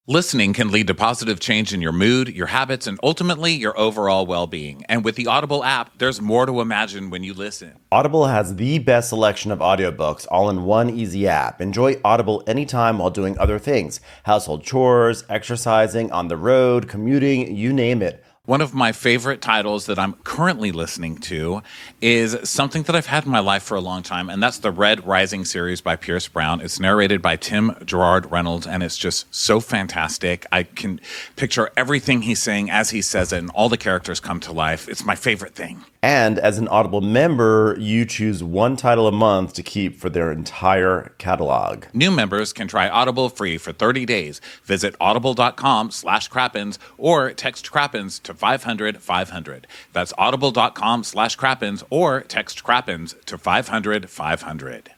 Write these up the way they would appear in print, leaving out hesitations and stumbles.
Listening can lead to positive change in your mood, your habits, and ultimately your overall well-being. And with the Audible app, there's more to imagine when you listen. Audible has the best selection of audiobooks all in one easy app. Enjoy Audible anytime while doing other things. Household chores, exercising, on the road, commuting, you name it. One of my favorite titles that I'm currently listening to is something that I've had in my life for a long time, and that's the Red Rising series by Pierce Brown. It's narrated by Tim Gerard Reynolds, and it's just so fantastic. I can picture everything he's saying as he says it, and all the characters come to life. It's my favorite thing. And as an Audible member, you choose one title a month to keep for their entire catalog. New members can try Audible free for 30 days. Visit audible.com/crappens or text crappens to 500-500. That's audible.com/crappens or text crappens to 500-500.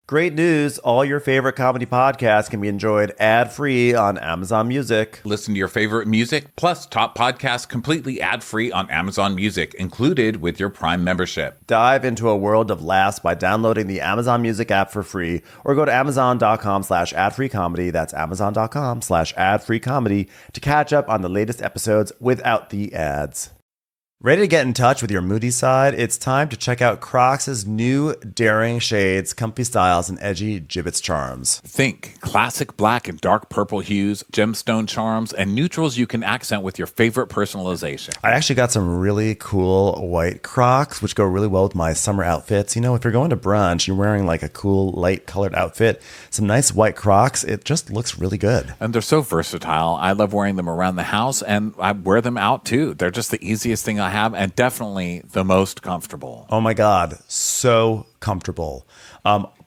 Great news. All your favorite comedy podcasts can be enjoyed ad-free on Amazon Music. Listen to your favorite music, plus top podcasts completely ad-free on Amazon Music, included with your Prime membership. Dive into a world of laughs by downloading the Amazon Music app for free or go to amazon.com/ad-free-comedy. That's amazon.com/ad-free-comedy to catch up on the latest episodes without the ads. Ready to get in touch with your moody side? It's time to check out Crocs' new daring shades, comfy styles, and edgy gibbets charms. Think classic black and dark purple hues, gemstone charms, and neutrals you can accent with your favorite personalization. I actually got some really cool white Crocs, which go really well with my summer outfits. You know, if you're going to brunch, you're wearing like a cool light colored outfit, some nice white Crocs, it just looks really good. And they're so versatile. I love wearing them around the house, and I wear them out too. They're just the easiest thing I have, and definitely the most comfortable. Oh my God, so comfortable.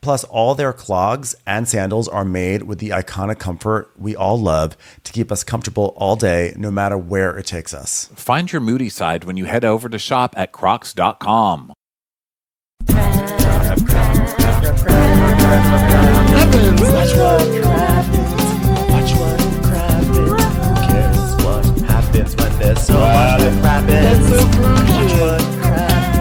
Plus, all their clogs and sandals are made with the iconic comfort we all love to keep us comfortable all day, no matter where it takes us. Find your moody side when you head over to shop at crocs.com. So much that happens. Watch what happens.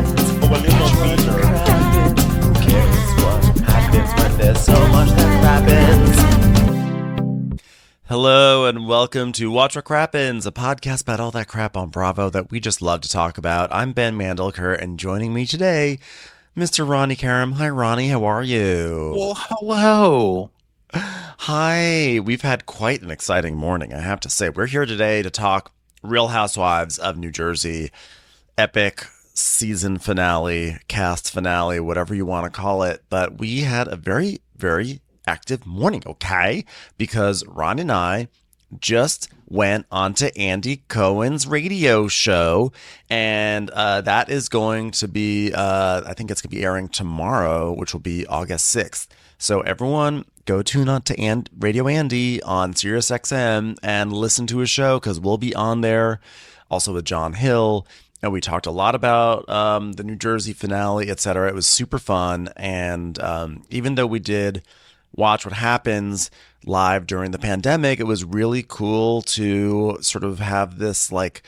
Who cares what happens when there's so much that happens? Hello and welcome to Watch What Crappens, a podcast about all that crap on Bravo that we just love to talk about. I'm Ben Mandelker, and joining me today, Mr. Ronnie Karam. Hi, Ronnie. How are you? Well, hello. Hi. We've had quite an exciting morning, I have to say. We're here today to talk Real Housewives of New Jersey, epic season finale, cast finale, whatever you want to call it. But we had a very, very active morning, okay? Because Ron and I just went onto Andy Cohen's radio show, and that is going to be, I think it's going to be airing tomorrow, which will be August 6th. So everyone go tune on to Radio Andy on SiriusXM and listen to his show, because we'll be on there also with John Hill. And we talked a lot about the New Jersey finale, etc. It was super fun. And even though we did Watch What Happens live during the pandemic, it was really cool to sort of have this like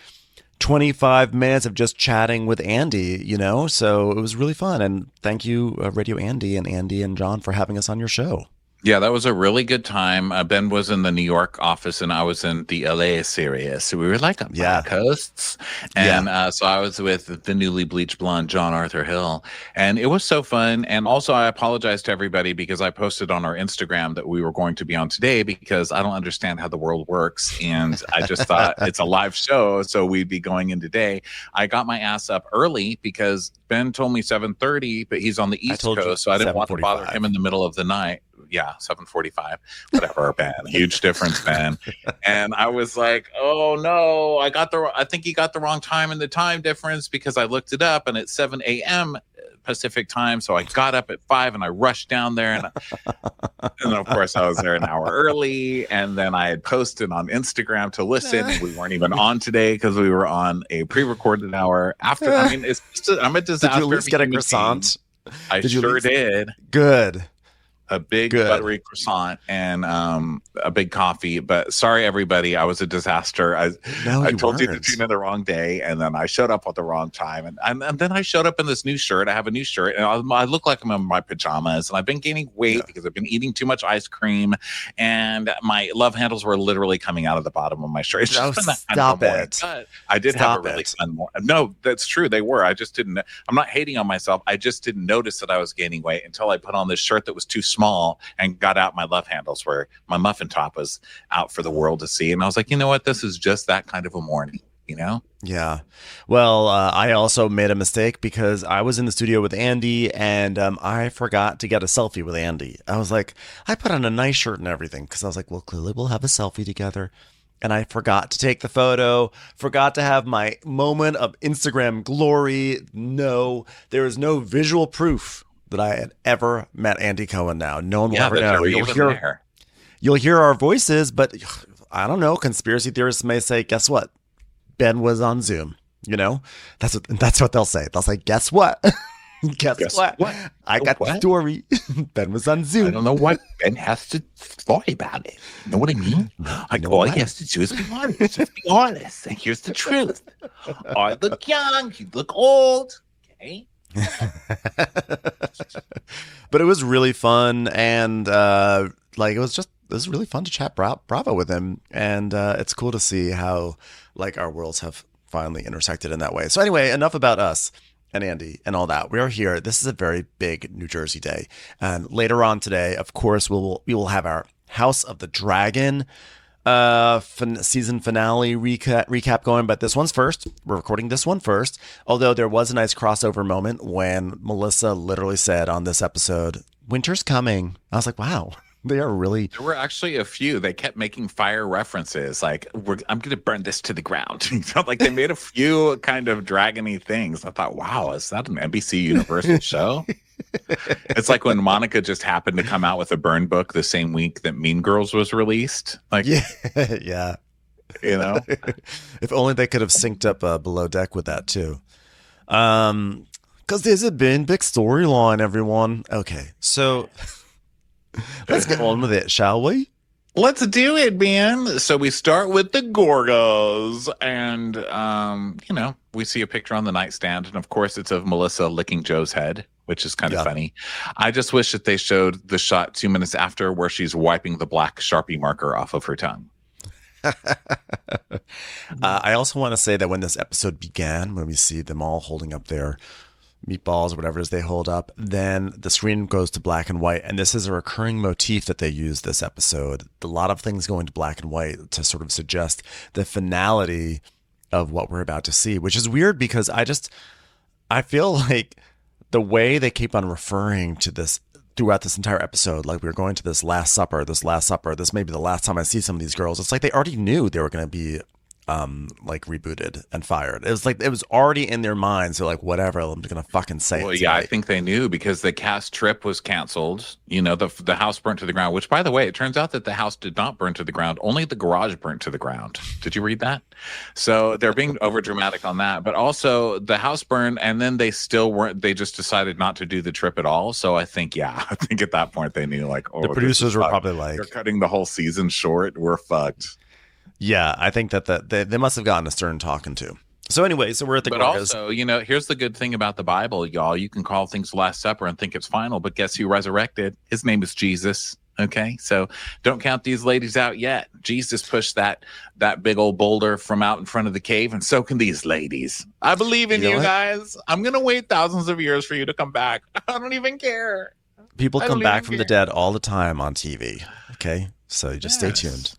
25 minutes of just chatting with Andy, you know? So it was really fun. And thank you, Radio Andy and John, for having us on your show. Yeah, that was a really good time. Ben was in the New York office, and I was in the LA series. So we were like on hosts. And so I was with the newly bleached blonde John Arthur Hill. And it was so fun. And also, I apologize to everybody because I posted on our Instagram that we were going to be on today, because I don't understand how the world works. And I just thought it's a live show, so we'd be going in today. I got my ass up early because Ben told me 7:30, but he's on the East Coast, so I didn't want to bother him in the middle of the night. Yeah, 7:45, whatever, Ben. Huge difference, Ben. And I was like, oh no, I think he got the wrong time in the time difference, because I looked it up and it's 7 a.m. Pacific time. So I got up at 5 and I rushed down there, and of course I was there an hour early. And then I had posted on Instagram to listen. We weren't even on today because we were on a pre-recorded hour after. I mean, I'm a disaster. Did you at least get a croissant? I sure did. Good. a big Good. buttery croissant and a big coffee. But sorry, everybody, I was a disaster. No, I you told you to weren't. tune in the wrong day, and then I showed up at the wrong time, and then I showed up in this new shirt. I have a new shirt, and I look like I'm in my pajamas, and I've been gaining weight because I've been eating too much ice cream, and my love handles were literally coming out of the bottom of my shirt. It's just been that kind of a morning. But I did have a really fun morning. No, that's true. They were. I just didn't. I'm not hating on myself. I just didn't notice that I was gaining weight until I put on this shirt that was too small and got out my love handles where my muffin top was out for the world to see. And I was like, you know what? This is just that kind of a morning, you know? Yeah. Well, I also made a mistake because I was in the studio with Andy and I forgot to get a selfie with Andy. I was like, I put on a nice shirt and everything because I was like, well, clearly we'll have a selfie together. And I forgot to take the photo, forgot to have my moment of Instagram glory. No, there is no visual proof that I had ever met Andy Cohen now. No one will ever know. You'll hear our voices, but I don't know. Conspiracy theorists may say, guess what? Ben was on Zoom. You know, that's what they'll say. They'll say, guess what? Guess what? I got the story. Ben was on Zoom. I don't know what Ben has to lie about it. You know what I mean? All he has to do is be honest. Just be honest. And here's the truth. I look young. You look old. Okay. But it was really fun, and it was really fun to chat Bravo with him, and it's cool to see how like our worlds have finally intersected in that way. So anyway, enough about us and Andy and all that. We are here. This is a very big New Jersey day, and later on today, of course, we will have our House of the Dragon season finale recap going, but this one's first. We're recording this one first, although there was a nice crossover moment when Melissa literally said on this episode, winter's coming. I was like, wow. They are really. There were actually a few. They kept making fire references, like I'm going to burn this to the ground. Like they made a few kind of dragony things. I thought, wow, is that an NBC Universal show? It's like when Monica just happened to come out with a burn book the same week that Mean Girls was released. Like, yeah, you know, if only they could have synced up Below Deck with that too. Because there's a big storyline, everyone. Okay, so. Let's get on with it, shall we? Let's do it, man. So we start with the Gorgos, and we see a picture on the nightstand, and of course it's of Melissa licking Joe's head, which is kind of funny. I just wish that they showed the shot 2 minutes after where she's wiping the black Sharpie marker off of her tongue. I also want to say that when this episode began, when we see them all holding up their meatballs or whatever it is they hold up, then the screen goes to black and white, and this is a recurring motif that they use this episode. A lot of things going to black and white to sort of suggest the finality of what we're about to see, which is weird because I feel like the way they keep on referring to this throughout this entire episode, like we're going to this last supper, this may be the last time I see some of these girls. It's like they already knew they were going to be rebooted and fired. It was like it was already in their minds. They're like, whatever, I'm just gonna fucking say it. Well, yeah, I think they knew because the cast trip was canceled. You know, the house burnt to the ground, which, by the way, it turns out that the house did not burn to the ground. Only the garage burnt to the ground. Did you read that? So they're being over dramatic on that. But also the house burned, and then they still weren't. They just decided not to do the trip at all. So I think at that point they knew, like, the producers were probably like, they're cutting the whole season short. We're fucked. Yeah, I think that they must have gotten a stern talking to. So anyway, so we're at the. But also, here's the good thing about the Bible, y'all. You can call things Last Supper and think it's final, but guess who resurrected? His name is Jesus. Okay, so don't count these ladies out yet. Jesus pushed that big old boulder from out in front of the cave, and so can these ladies. I believe in you guys. I'm gonna wait thousands of years for you to come back. I don't even care. People come back from the dead all the time on TV. Okay, so you just stay tuned.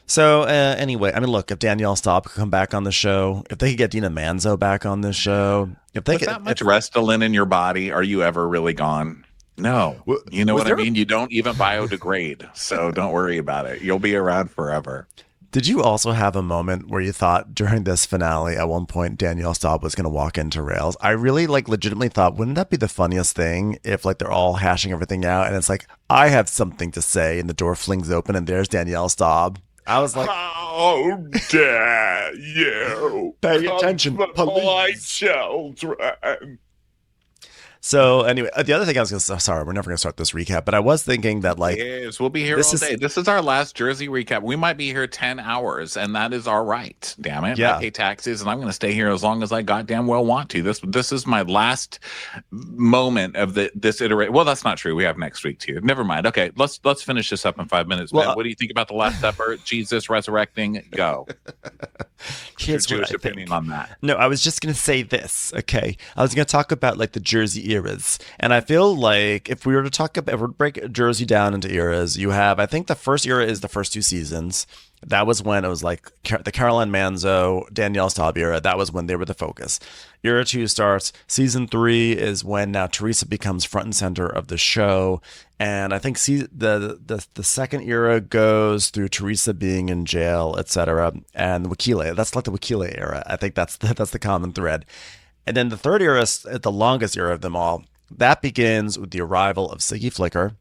So anyway, I mean, look, if Danielle Staub could come back on the show, if they could get Dina Manzo back on the show, if they With that much Restylane in your body, are you ever really gone? No. You know what I mean? You don't even biodegrade, so don't worry about it. You'll be around forever. Did you also have a moment where you thought during this finale at one point Danielle Staub was going to walk into Rails? I really legitimately thought, wouldn't that be the funniest thing if they're all hashing everything out and it's like, I have something to say, and the door flings open and there's Danielle Staub. I was like, how dare you pay attention, police. My children. So anyway, the other thing I was going to sorry, we're never going to start this recap, but I was thinking that like Yes, we'll be here this all is day. This is our last Jersey recap. We might be here 10 hours, and that is our right. Damn it. I yeah. pay taxes, and I'm going to stay here as long as I goddamn well want to. This is my last moment of this iteration. Well, that's not true. We have next week too. Never mind. Okay, let's finish this up in 5 minutes. Well, Ben, what do you think about the Last Supper? Jesus resurrecting? Go. Here's your what Jewish opinion on that. No, I was just going to say this. Okay. I was going to talk about like the Jersey eras. And I feel like if we were to talk about, if we break Jersey down into eras, you have, I think the first era is the first two seasons. That was when it was like the Caroline Manzo, Danielle Staub era. That was when they were the focus. Era two starts. Season three is when now Teresa becomes front and center of the show. And I think the second era goes through Teresa being in jail, etc. And the Wakile. That's like the Wakile era. I think that's the common thread. And then the third era is the longest era of them all. That begins with the arrival of Siggy Flicker.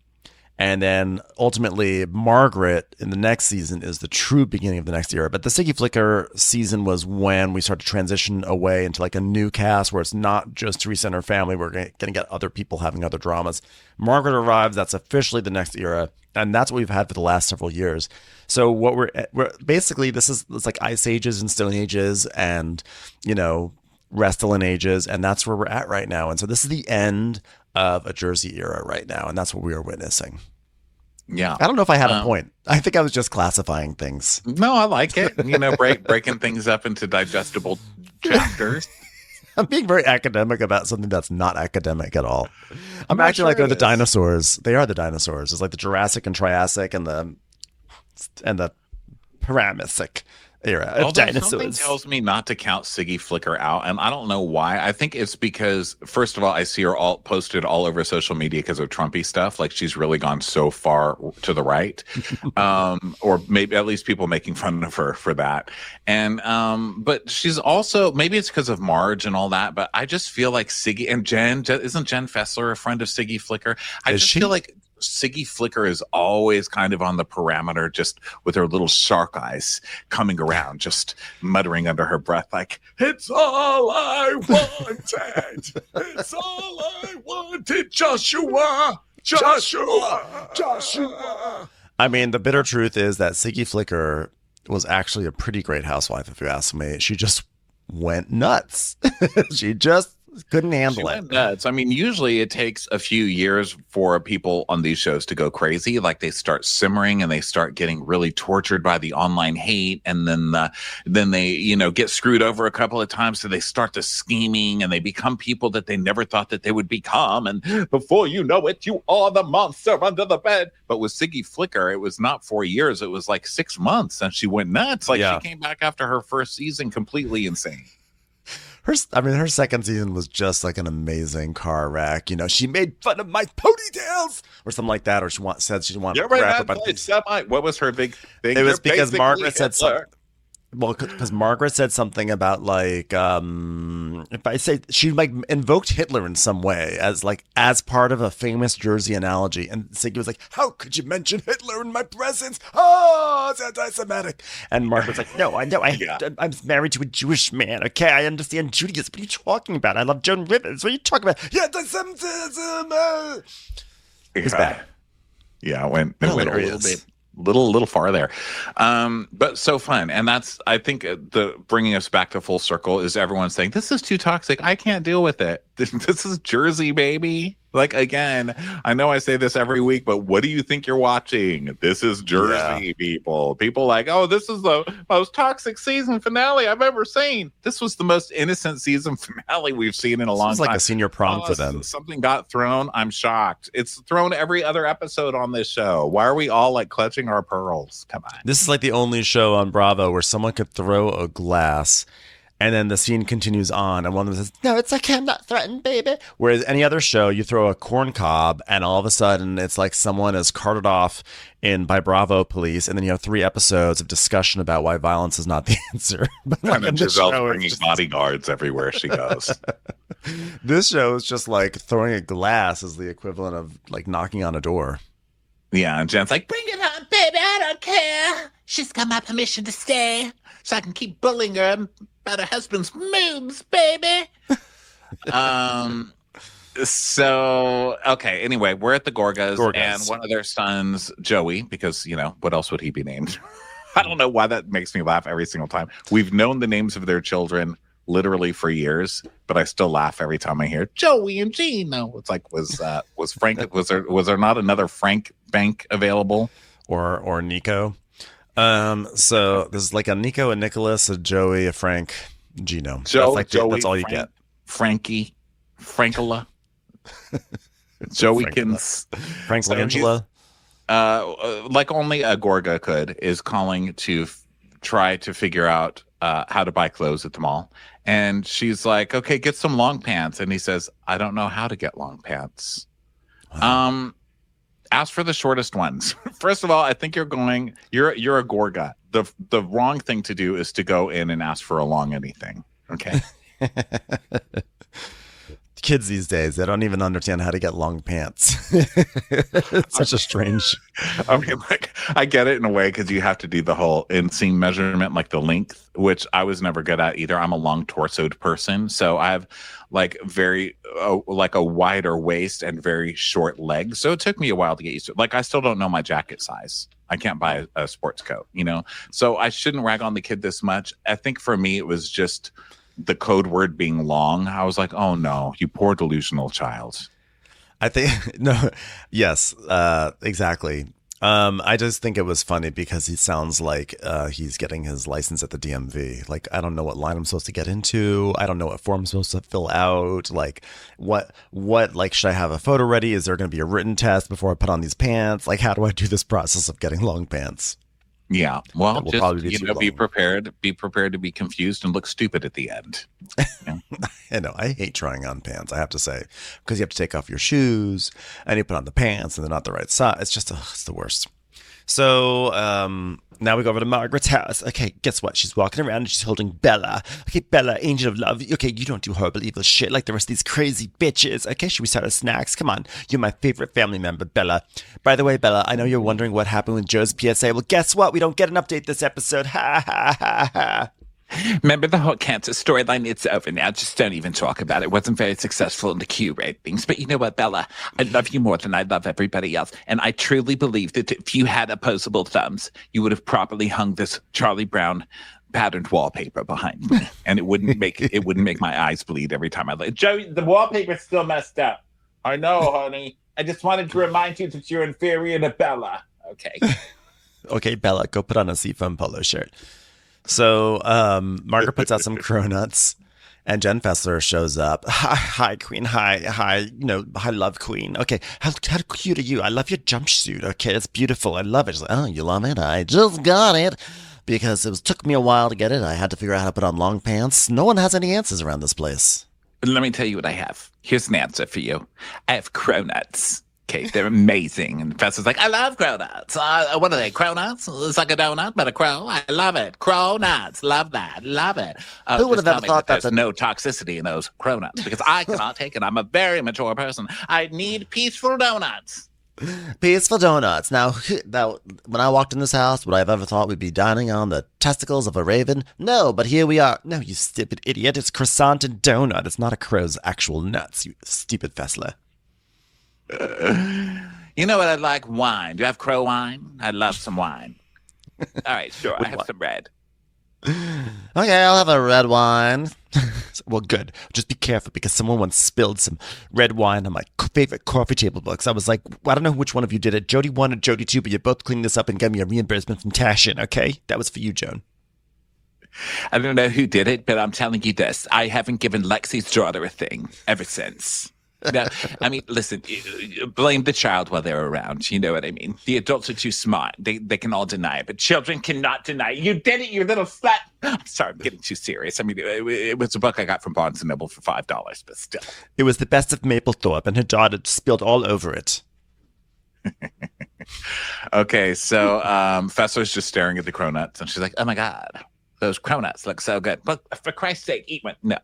And then ultimately, Margaret in the next season is the true beginning of the next era. But the Siggy Flicker season was when we start to transition away into like a new cast where it's not just Teresa and her family. We're going to get other people having other dramas. Margaret arrives. That's officially the next era. And that's what we've had for the last several years. So what we're basically, it's like Ice Ages and Stone Ages and, Restylane Ages. And that's where we're at right now. And so this is the end of a Jersey era right now. And that's what we are witnessing. Yeah. I don't know if I had a point. I think I was just classifying things. No, I like it. Breaking things up into digestible chapters. I'm being very academic about something that's not academic at all. I'm actually like, the dinosaurs. They are the dinosaurs. It's like the Jurassic and Triassic and the Paramecic era of dinosaurs. Something tells me not to count Siggy Flicker out, and I don't know why. I think it's because, first of all, I see her all posted all over social media because of Trumpy stuff. Like she's really gone so far to the right, or maybe at least people making fun of her for that. And but she's also, maybe it's because of Marge and all that. But I just feel like Siggy and isn't Jen Fessler a friend of Siggy Flicker? I just feel like Siggy Flicker is always kind of on the parameter, just with her little shark eyes coming around, just muttering under her breath, like, "It's all I wanted. It's all I wanted, Joshua. I mean, the bitter truth is that Siggy Flicker was actually a pretty great housewife, if you ask me. She just went nuts. She just couldn't handle it. Nuts. I mean, usually it takes a few years for people on these shows to go crazy. Like they start simmering and they start getting really tortured by the online hate, and then they get screwed over a couple of times, so they start the scheming and they become people that they never thought that they would become. And before you know it, you are the monster under the bed. But with Siggy Flicker, it was not 4 years; it was like 6 months, and she went nuts. Like she came back after her first season completely insane. Her second season was just like an amazing car wreck. She made fun of my ponytails or something like that, or she said she wanted to rap about this. What was her big thing? It was because Margaret said something. Well, because Margaret said something about like, if I say she like invoked Hitler in some way as part of a famous Jersey analogy, and Siggy was like, "How could you mention Hitler in my presence? Oh, it's anti-Semitic." And Margaret's like, "No, I know, I'm married to a Jewish man. Okay, I understand Judaism. What are you talking about? I love Joan Rivers. What are you talking about? Yeah, anti-Semitism." It's bad. Yeah, it went a little bit. Little far there, but so fun. And that's, I think, the bringing us back to full circle is everyone saying this is too toxic, I can't deal with it. This is Jersey, baby. Like, again, I know I say this every week, but what do you think you're watching? This is Jersey, people like, oh, this is the most toxic season finale I've ever seen. This was the most innocent season finale we've seen in a long time. It's like a senior prom for them. Something got thrown. I'm shocked. It's thrown every other episode on this show. Why are we all like clutching our pearls? Come on. This is like the only show on Bravo where someone could throw a glass and then the scene continues on, and one of them says, "No, it's okay, I'm not threatened, baby." Whereas any other show, you throw a corn cob, and all of a sudden, it's like someone is carted off by Bravo police, and then you have 3 episodes of discussion about why violence is not the answer. But and then Giselle's bringing bodyguards everywhere she goes. This show is just like throwing a glass is the equivalent of like knocking on a door. Yeah, and Jen's like, "Bring it on, baby, I don't care. She's got my permission to stay, so I can keep bullying her about her husband's moves, baby." So, okay. Anyway, we're at the Gorgas, and Gorgas. one of their sons, Joey, because, what else would he be named? I don't know why that makes me laugh every single time. We've known the names of their children literally for years, but I still laugh every time I hear Joey and Gino. It's like, was Frank, was there not another Frank Bank available? Or Nico? So there's like a Nico, a Nicholas, a Joey, a Frank, Gino. Joey, that's all you get. Frankie, Frankola, Joeykins, Frank Langela. Like only a Gorga could, is calling to try to figure out how to buy clothes at the mall. And she's like, okay, get some long pants. And he says, I don't know how to get long pants. Wow. Ask for the shortest ones. First of all, I think you're a Gorga. The wrong thing to do is to go in and ask for a long anything. Okay. Kids these days, they don't even understand how to get long pants. It's such a strange. I mean, like, I get it in a way because you have to do the whole inseam measurement, like the length, which I was never good at either. I'm a long torsoed person, so I have like like a wider waist and very short legs. So it took me a while to get used to it. Like, I still don't know my jacket size. I can't buy a sports coat, So I shouldn't rag on the kid this much. I think for me, it was just the code word being long. I was like, oh no, you poor delusional child. I think yes, exactly. I just think it was funny because he sounds like he's getting his license at the DMV. Like, I don't know what line I'm supposed to get into. I don't know what form I'm supposed to fill out. Like, what, like, should I have a photo ready? Is there going to be a written test before I put on these pants? Like, how do I do this process of getting long pants? Yeah, well, just be prepared. Be prepared to be confused and look stupid at the end. Yeah. I know. I hate trying on pants, I have to say, because you have to take off your shoes and you put on the pants and they're not the right size. It's just it's the worst. So now we go over to Margaret's house. Okay, guess what? She's walking around and she's holding Bella. Okay, Bella, angel of love. Okay, you don't do horrible, evil shit like the rest of these crazy bitches. Okay, should we start our snacks? Come on. You're my favorite family member, Bella. By the way, Bella, I know you're wondering what happened with Joe's PSA. Well, guess what? We don't get an update this episode. Ha, ha, ha, ha. Remember the whole cancer storyline? It's over now. Just don't even talk about it. It wasn't very successful in the Q ratings. But you know what, Bella? I love you more than I love everybody else. And I truly believe that if you had opposable thumbs, you would have properly hung this Charlie Brown patterned wallpaper behind me. And it wouldn't make my eyes bleed every time I look. Joey, the wallpaper's still messed up. I know, honey. I just wanted to remind you that you're inferior to Bella. Okay. Okay, Bella, go put on a seafoam polo shirt. So Margaret puts out some cronuts and Jen Fessler shows up. Hi, Queen. Hi. I love Queen. Okay, how cute are you? I love your jumpsuit. Okay, it's beautiful. I love it. She's like, oh, you love it? I just got it because took me a while to get it. I had to figure out how to put on long pants. No one has any answers around this place. Let me tell you what I have. Here's an answer for you. I have cronuts. Okay, they're amazing. And the professor's like, I love cronuts. What are they, cronuts? It's like a donut, but a crow. I love it. Cronuts. Love that. Love it. Who would have ever thought that there's no toxicity in those cronuts? Because I cannot take it. I'm a very mature person. I need peaceful donuts. Peaceful donuts. Now, when I walked in this house, would I have ever thought we'd be dining on the testicles of a raven? No, but here we are. No, you stupid idiot. It's croissant and donut. It's not a crow's actual nuts, you stupid Fessler. You know what I like? Wine. Do you have crow wine? I'd love some wine. All right, sure. I have some red. Okay, I'll have a red wine. Well, good. Just be careful because someone once spilled some red wine on my favorite coffee table books. I was like, I don't know which one of you did it. Jody 1 or Jody 2, but you both cleaned this up and gave me a reimbursement from Tashin, okay? That was for you, Joan. I don't know who did it, but I'm telling you this. I haven't given Lexi's daughter a thing ever since. No, I mean, listen, blame the child while they're around. You know what I mean? The adults are too smart. They can all deny it, but children cannot deny it. You did it, you little slut. I'm sorry, I'm getting too serious. I mean, it was a book I got from Barnes & Noble for $5, but still. It was the best of Maplethorpe, and her daughter spilled all over it. Okay, so Fessler's just staring at the cronuts, and she's like, oh my God, those cronuts look so good. But for Christ's sake, eat one. No.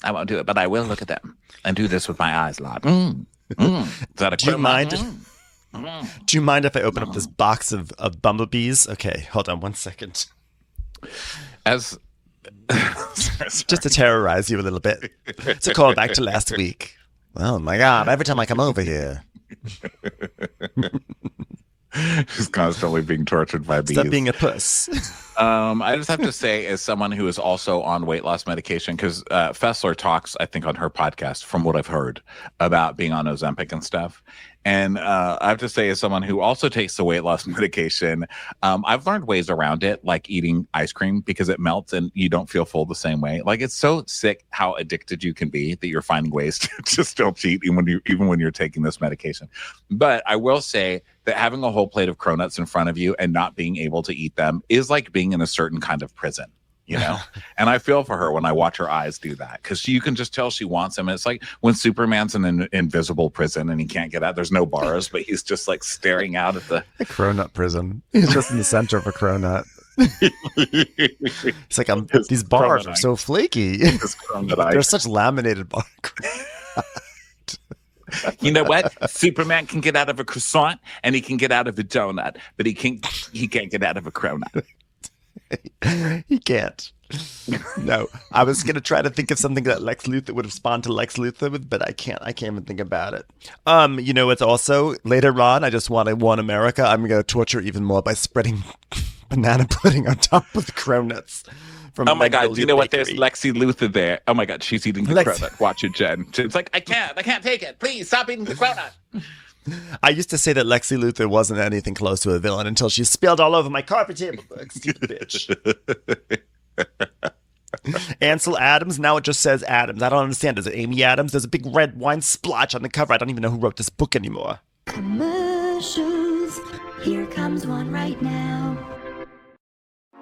I won't do it, but I will look at them and do this with my eyes locked. Is that a do you mind? Do you mind if I open up this box of bumblebees? Okay, hold on 1 second. As just to terrorize you a little bit. It's a callback to last week. Oh my God, every time I come over here. She's constantly being tortured by bees. Stop being a puss. I just have to say, as someone who is also on weight loss medication, because Fessler talks, I think, on her podcast, from what I've heard, about being on Ozempic and stuff. And I have to say, as someone who also takes the weight loss medication, I've learned ways around it, like eating ice cream because it melts and you don't feel full the same way. Like, it's so sick how addicted you can be that you're finding ways to still cheat even when you're taking this medication. But I will say that having a whole plate of cronuts in front of you and not being able to eat them is like being in a certain kind of prison, you know? And I feel for her when I watch her eyes do that, because you can just tell she wants them. And it's like when Superman's in an invisible prison and he can't get out. There's no bars, but he's just like staring out at the cronut prison. He's just in the center of a cronut. It's like these bars are so flaky. They're such laminated bars. You know what? Superman can get out of a croissant and he can get out of a donut, but he can't get out of a cronut. He can't. No, I was gonna try to think of something that Lex Luthor would respond to Lex Luthor with, but I can't even think about it. You know, it's also later on. I just want to warn America. I'm gonna torture even more by spreading banana pudding on top of the cronuts. Oh my God! Do you know what? There's Lexi Luthor there. Oh my God, she's eating the cronut. Watch it, Jen. It's like I can't take it. Please stop eating the cronut. I used to say that Lexi Luthor wasn't anything close to a villain until she spilled all over my carpet table. Stupid bitch. Ansel Adams. Now it just says Adams. I don't understand. Is it Amy Adams? There's a big red wine splotch on the cover. I don't even know who wrote this book anymore. Commercials. Here comes one right now.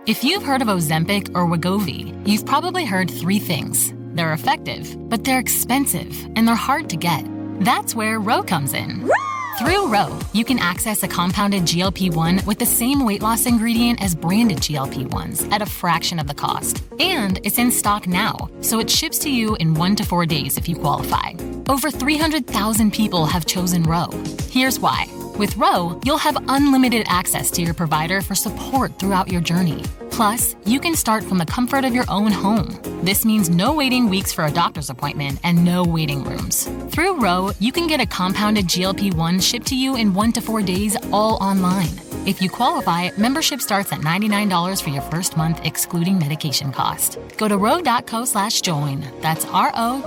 If you've heard of Ozempic or Wegovy, you've probably heard three things. They're effective, but they're expensive, and they're hard to get. That's where RHO comes in. Through RHO, you can access a compounded GLP-1 with the same weight loss ingredient as branded GLP-1s at a fraction of the cost. And it's in stock now, so it ships to you in 1 to 4 days if you qualify. Over 300,000 people have chosen RHO. Here's why. With RHO, you'll have unlimited access to your provider for support throughout your journey. Plus, you can start from the comfort of your own home. This means no waiting weeks for a doctor's appointment and no waiting rooms. Through RHO, you can get a compounded GLP-1 shipped to you in 1 to 4 days, all online. If you qualify, membership starts at $99 for your first month, excluding medication cost. Go to ro.co/join. That's ro.co/join.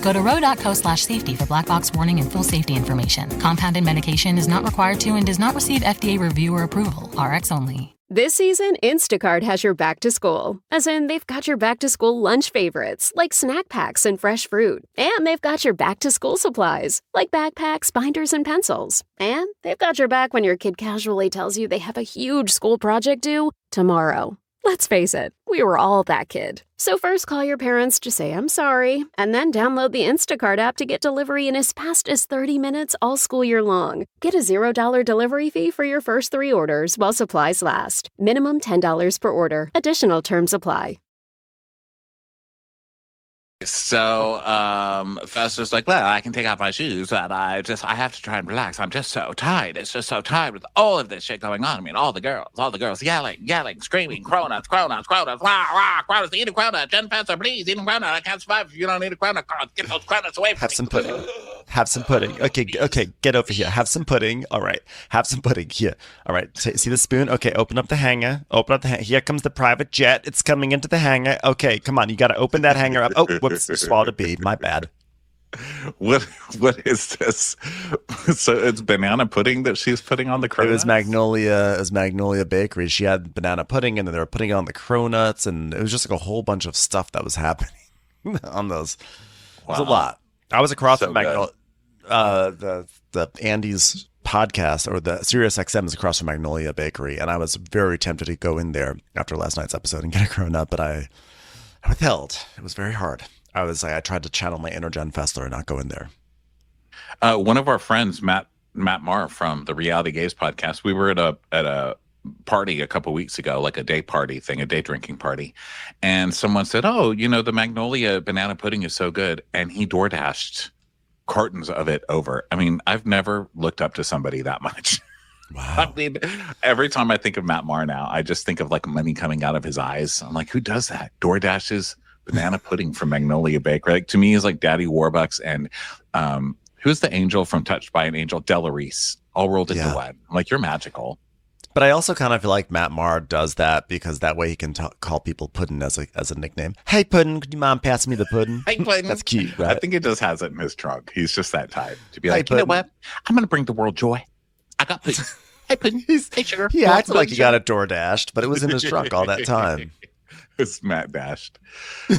Go to ro.co/safety for black box warning and full safety information. Compounded medication is not required to and does not receive FDA review or approval. RX only. This season, Instacart has your back to school. As in, they've got your back to school lunch favorites, like snack packs and fresh fruit. And they've got your back to school supplies, like backpacks, binders, and pencils. And they've got your back when your kid casually tells you they have a huge school project due tomorrow. Let's face it, we were all that kid. So first call your parents to say I'm sorry, and then download the Instacart app to get delivery in as fast as 30 minutes all school year long. Get a $0 delivery fee for your first 3 orders while supplies last. Minimum $10 per order. Additional terms apply. So Fester's like, well, I can take off my shoes, but I have to try and relax. I'm just so tired. It's just so tired with all of this shit going on. I mean, all the girls yelling, screaming, cronuts, wah, wah, cronuts, eat a cronut. Jen Fester, please, eat a cronut. I can't survive if you don't eat a cronut. Get those cronuts away from me. Have some pudding. Have some pudding. Okay, get over here. Have some pudding. All right, have some pudding here. All right, see the spoon? Okay, open up the hanger. Here comes the private jet. It's coming into the hanger. Okay, come on. You got to open that hanger up. Oh, whoops, swallowed a bee. My bad. What is this? So it's banana pudding that she's putting on the cronuts? It was Magnolia Bakery. She had banana pudding, and then they were putting it on the cronuts, and it was just like a whole bunch of stuff that was happening on those. Wow. It was a lot. I was across from Magnolia. The Andy's podcast, or the Sirius XM, is across from Magnolia Bakery, and I was very tempted to go in there after last night's episode and get a cronut, but I withheld. It was very hard. I tried to channel my inner Jen Fessler and not go in there. One of our friends, Matt Marr from the Reality Gaze podcast, we were at a party a couple weeks ago, like a day party thing, a day drinking party, and someone said, "Oh, you know, the Magnolia banana pudding is so good," and he DoorDashed cartons of it over. I mean, I've never looked up to somebody that much. Wow. I mean, every time I think of Matt Marr now, I just think of like money coming out of his eyes. I'm like, who does that? DoorDashes banana pudding from Magnolia Bakery. Like, to me, is like Daddy Warbucks and who's the angel from Touched by an Angel? Della Reese, all rolled into one. I'm like, you're magical. But I also kind of feel like Matt Maher does that because that way he can call people Puddin' as a nickname. Hey, Puddin', could you mind passing me the pudding? Hey, Puddin'. That's cute, right? I think he just has it in his trunk. He's just that type to be Hey, like, you know Puddin'. what? I'm going to bring the world joy. I got pudding. Hey, Puddin'. Hey, sugar. He acted like he got it door dashed, but it was in his trunk all that time. It's Matt dashed.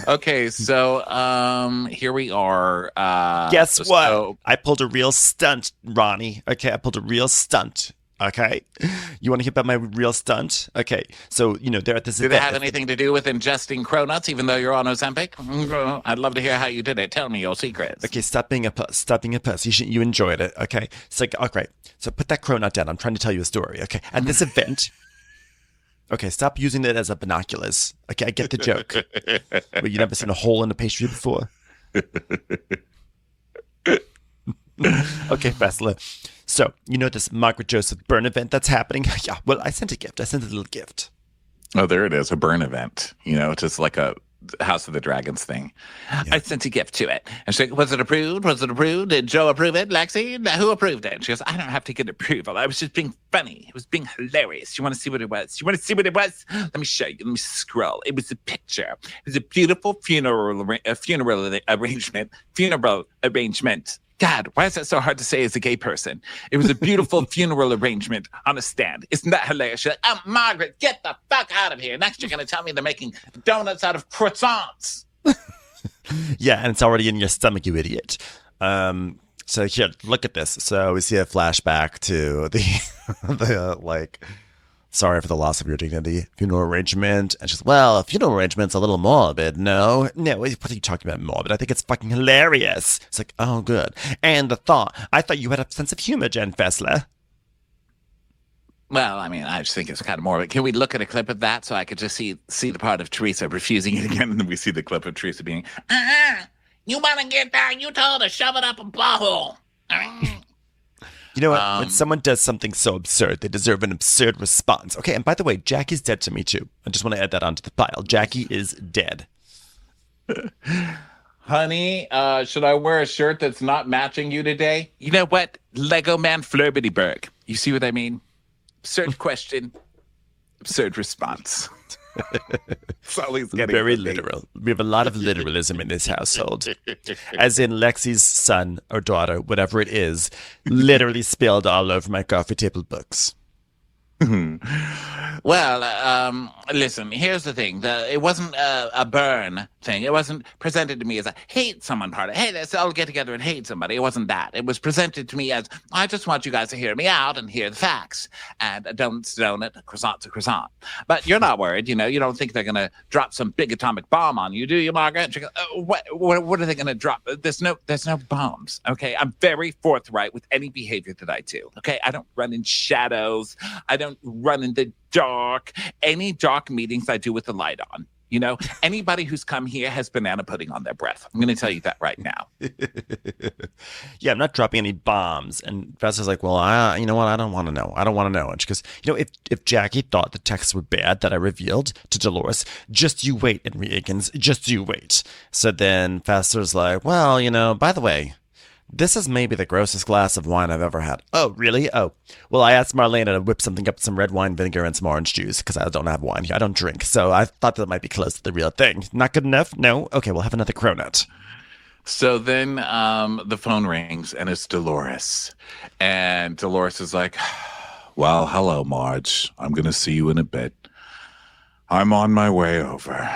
Okay, so here we are. Guess what? So, I pulled a real stunt, Ronnie. Okay, I pulled a real stunt. Okay, you want to hear about my real stunt? Okay, so they're at this did event. it have anything to do with ingesting cronuts, even though you're on Ozempic? I'd love to hear how you did it. Tell me your secrets. Okay, stop being a puss. Stop being a puss. You enjoyed it. Okay, it's like, okay, so put that cronut down. I'm trying to tell you a story. Okay, at this event. Okay, stop using it as a binoculars. Okay, I get the joke. But you never seen a hole in a pastry before. Okay, Fessler. So, this Margaret Joseph Byrne event that's happening? Yeah, well, I sent a gift. I sent a little gift. Oh, there it is, a burn event. Just like a House of the Dragons thing. Yeah. I sent a gift to it. And she's like, was it approved? Was it approved? Did Joe approve it? Lexi? Who approved it? And she goes, I don't have to get approval. I was just being funny. It was being hilarious. You want to see what it was? You want to see what it was? Let me show you. Let me scroll. It was a picture. It was a beautiful funeral arrangement. God, why is that so hard to say as a gay person? It was a beautiful funeral arrangement on a stand. Isn't that hilarious? She's like, oh, Margaret, get the fuck out of here. Next, you're going to tell me they're making donuts out of croissants. Yeah, and it's already in your stomach, you idiot. So here, look at this. So we see a flashback to the sorry for the loss of your dignity funeral arrangement. And she's, well, a funeral arrangement's a little morbid. No, what are you talking about morbid? I think it's fucking hilarious. It's like, oh, good. And I thought you had a sense of humor, Jen Fessler. Well, I mean, I just think it's kind of morbid. Can we look at a clip of that so I could just see the part of Teresa refusing it again? And then we see the clip of Teresa being, you want to get down? You told her to shove it up a butthole. You know what? When someone does something so absurd, they deserve an absurd response. Okay, and by the way, Jackie's dead to me, too. I just want to add that onto the pile. Jackie is dead. Honey, should I wear a shirt that's not matching you today? You know what? Lego Man Flurbityberg. You see what I mean? Absurd question, absurd response. That's all he's getting. Very literal. We have a lot of literalism in this household. As in Lexi's son or daughter, whatever it is, literally spilled all over my coffee table books. Well, listen, here's the thing. It wasn't a burn thing. It wasn't presented to me as a hate someone party. Hey, let's all get together and hate somebody. It wasn't that. It was presented to me as, I just want you guys to hear me out and hear the facts. And don't it, croissant's a croissant. But you're not worried, you don't think they're going to drop some big atomic bomb on you, do you, Margaret? And she goes, what are they going to drop? There's no bombs, okay? I'm very forthright with any behavior that I do, okay? I don't run in shadows. I don't run in the dark. Any dark meetings I do with the light on. Anybody who's come here has banana pudding on their breath. I'm going to tell you that right now. Yeah, I'm not dropping any bombs. And Vesta's like, well, you know what? I don't want to know. And she goes, if Jackie thought the texts were bad that I revealed to Dolores, just you wait, Henry Akins. Just you wait. So then Fester's like, well, by the way, this is maybe the grossest glass of wine I've ever had. Oh, really? Oh. Well, I asked Marlena to whip something up with some red wine vinegar and some orange juice because I don't have wine here. I don't drink. So I thought that might be close to the real thing. Not good enough? No? Okay, we'll have another cronut. So then the phone rings and it's Dolores. And Dolores is like, well, hello, Marge. I'm going to see you in a bit. I'm on my way over.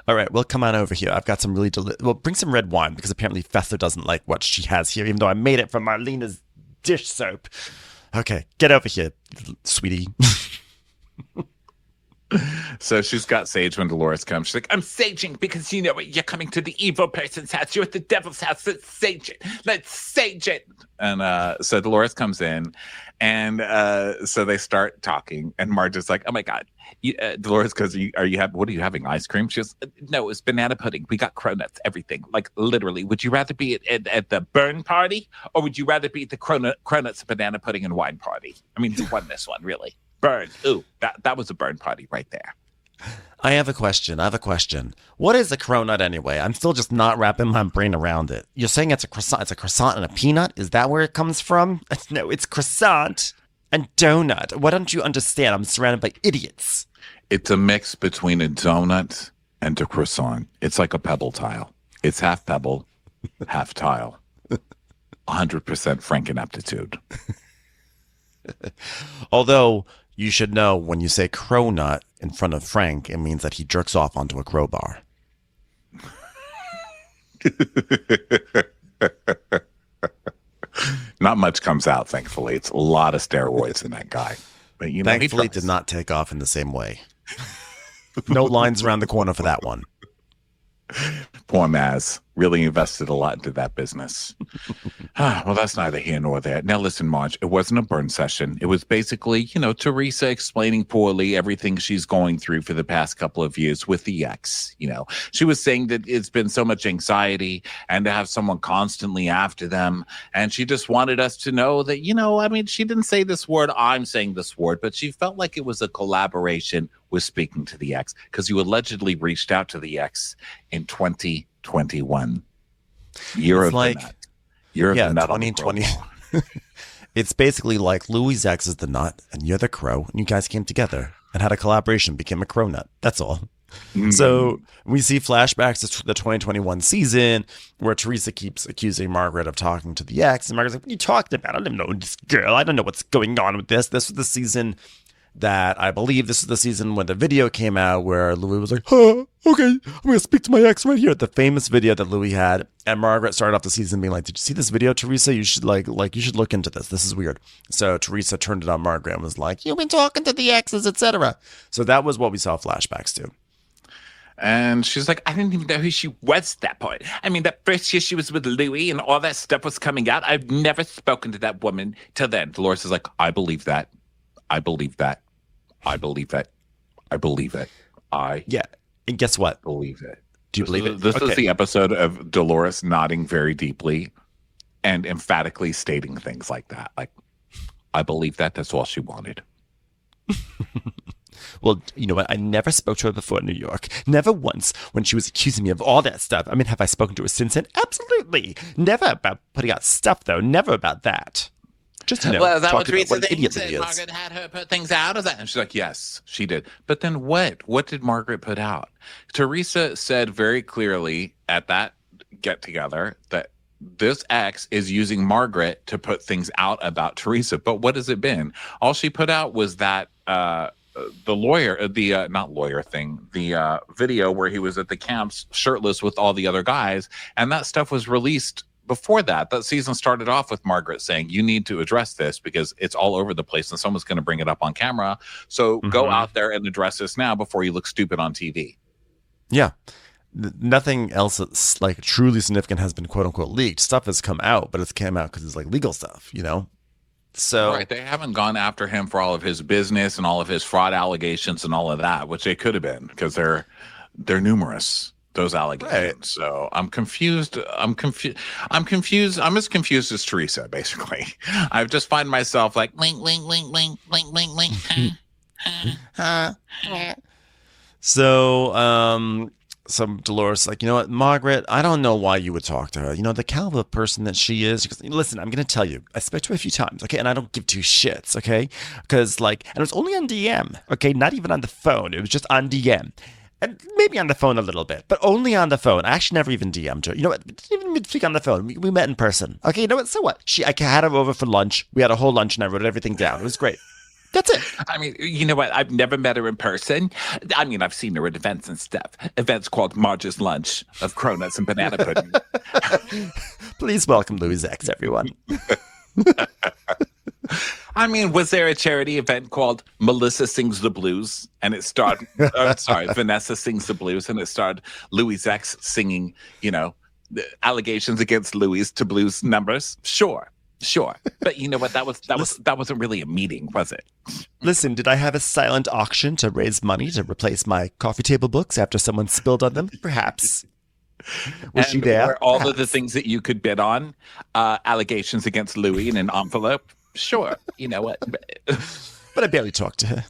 All right, well, come on over here. I've got some really well, bring some red wine because apparently Fester doesn't like what she has here, even though I made it from Marlena's dish soap. Okay, get over here, sweetie. So she's got sage when Dolores comes. She's like, I'm saging because you're coming to the evil person's house. You're at the devil's house. Let's sage it. Let's sage it. And so Dolores comes in, and so they start talking. And Marge is like, oh my God. Dolores goes, what are you having? Ice cream? She goes, no, it's banana pudding. We got cronuts, everything. Like literally, would you rather be at the burn party or would you rather be at the cronuts, banana pudding and wine party? I mean, who won this one, really? Burn. Ooh, that was a burn party right there. I have a question. What is a cronut anyway? I'm still just not wrapping my brain around it. You're saying it's a croissant. It's a croissant and a peanut? Is that where it comes from? No, it's croissant and donut. Why don't you understand? I'm surrounded by idiots. It's a mix between a donut and a croissant. It's like a pebble tile. It's half pebble, half tile. 100% Frank ineptitude. Although you should know when you say cronut in front of Frank, it means that he jerks off onto a crowbar. Not much comes out, thankfully. It's a lot of steroids in that guy. But thankfully, it did not take off in the same way. No lines around the corner for that one. Poor Maz really invested a lot into that business. Well, that's neither here nor there. Now, listen, Marge, it wasn't a burn session. It was basically, Teresa explaining poorly everything she's going through for the past couple of years with the ex. She was saying that it's been so much anxiety and to have someone constantly after them. And she just wanted us to know that, she didn't say this word, I'm saying this word, but she felt like it was a collaboration with speaking to the ex because you allegedly reached out to the ex in 2021. Year of the nut. Year of the nut 2020. It's basically like Louis' ex is the nut and you're the crow, and you guys came together and had a collaboration, became a crow nut. That's all. Mm-hmm. So we see flashbacks to the 2021 season where Teresa keeps accusing Margaret of talking to the ex, and Margaret's like, "What are you talking about? I don't know this girl. I don't know what's going on with this." This was the season that I believe this is the season when the video came out where Louis was like, okay, I'm going to speak to my ex right here. The famous video that Louis had. And Margaret started off the season being like, did you see this video, Teresa? You should you should look into this. This is weird. So Teresa turned it on Margaret and was like, you've been talking to the exes, etc. So that was what we saw flashbacks to. And she's like, I didn't even know who she was at that point. I mean, that first year she was with Louis and all that stuff was coming out. I've never spoken to that woman till then. Dolores is like, I believe that. I believe that. I believe it. I believe it. Yeah. And guess what? Believe it. Do you believe it? This is the episode of Dolores nodding very deeply and emphatically stating things like that. Like, I believe that. That's all she wanted. Well, you know what? I never spoke to her before in New York. Never once when she was accusing me of all that stuff. I mean, have I spoken to her since then? Absolutely. Never about putting out stuff, though. Never about that. Just, well, is that what Teresa said? Margaret had her put things out? Is that? And she's like, yes, she did. But then what? What did Margaret put out? Teresa said very clearly at that get-together that this ex is using Margaret to put things out about Teresa. But what has it been? All she put out was that the lawyer, not lawyer thing, the video where he was at the camps shirtless with all the other guys. And that stuff was released before that season started off with Margaret saying, you need to address this because it's all over the place and someone's going to bring it up on camera. So go out there and address this now before you look stupid on TV. Yeah. Nothing else that's like truly significant has been quote unquote leaked. Stuff has come out, but it's come out because it's like legal stuff, So right, they haven't gone after him for all of his business and all of his fraud allegations and all of that, which they could have been because they're numerous. Those allegations. Right. So I'm confused. I'm as confused as Teresa, basically. I just find myself like link. So some Dolores like, you know what, Margaret, I don't know why you would talk to her. The caliber of person that she is. Because, listen, I'm going to tell you, I spoke to her a few times, okay? And I don't give two shits, okay? Because and it was only on DM, okay? Not even on the phone. It was just on DM. And maybe on the phone a little bit, but only on the phone. I actually never even DM'd her. You know what? Didn't even speak on the phone. We met in person. Okay, you know what? So what? I had her over for lunch. We had a whole lunch and I wrote everything down. It was great. That's it. I mean, you know what? I've never met her in person. I mean, I've seen her at events and stuff. Events called Marge's Lunch of Cronuts and Banana Pudding. Please welcome Louis' ex, everyone. I mean, was there a charity event called Melissa Sings the Blues? And it starred, Vanessa Sings the Blues, and it starred Louis' ex singing, the allegations against Louis to blues numbers? Sure. But you know what? That wasn't really a meeting, was it? Listen, did I have a silent auction to raise money to replace my coffee table books after someone spilled on them? Perhaps. Was she there? Were all of the things that you could bid on allegations against Louis in an envelope? Sure. You know what? But I barely talked to her.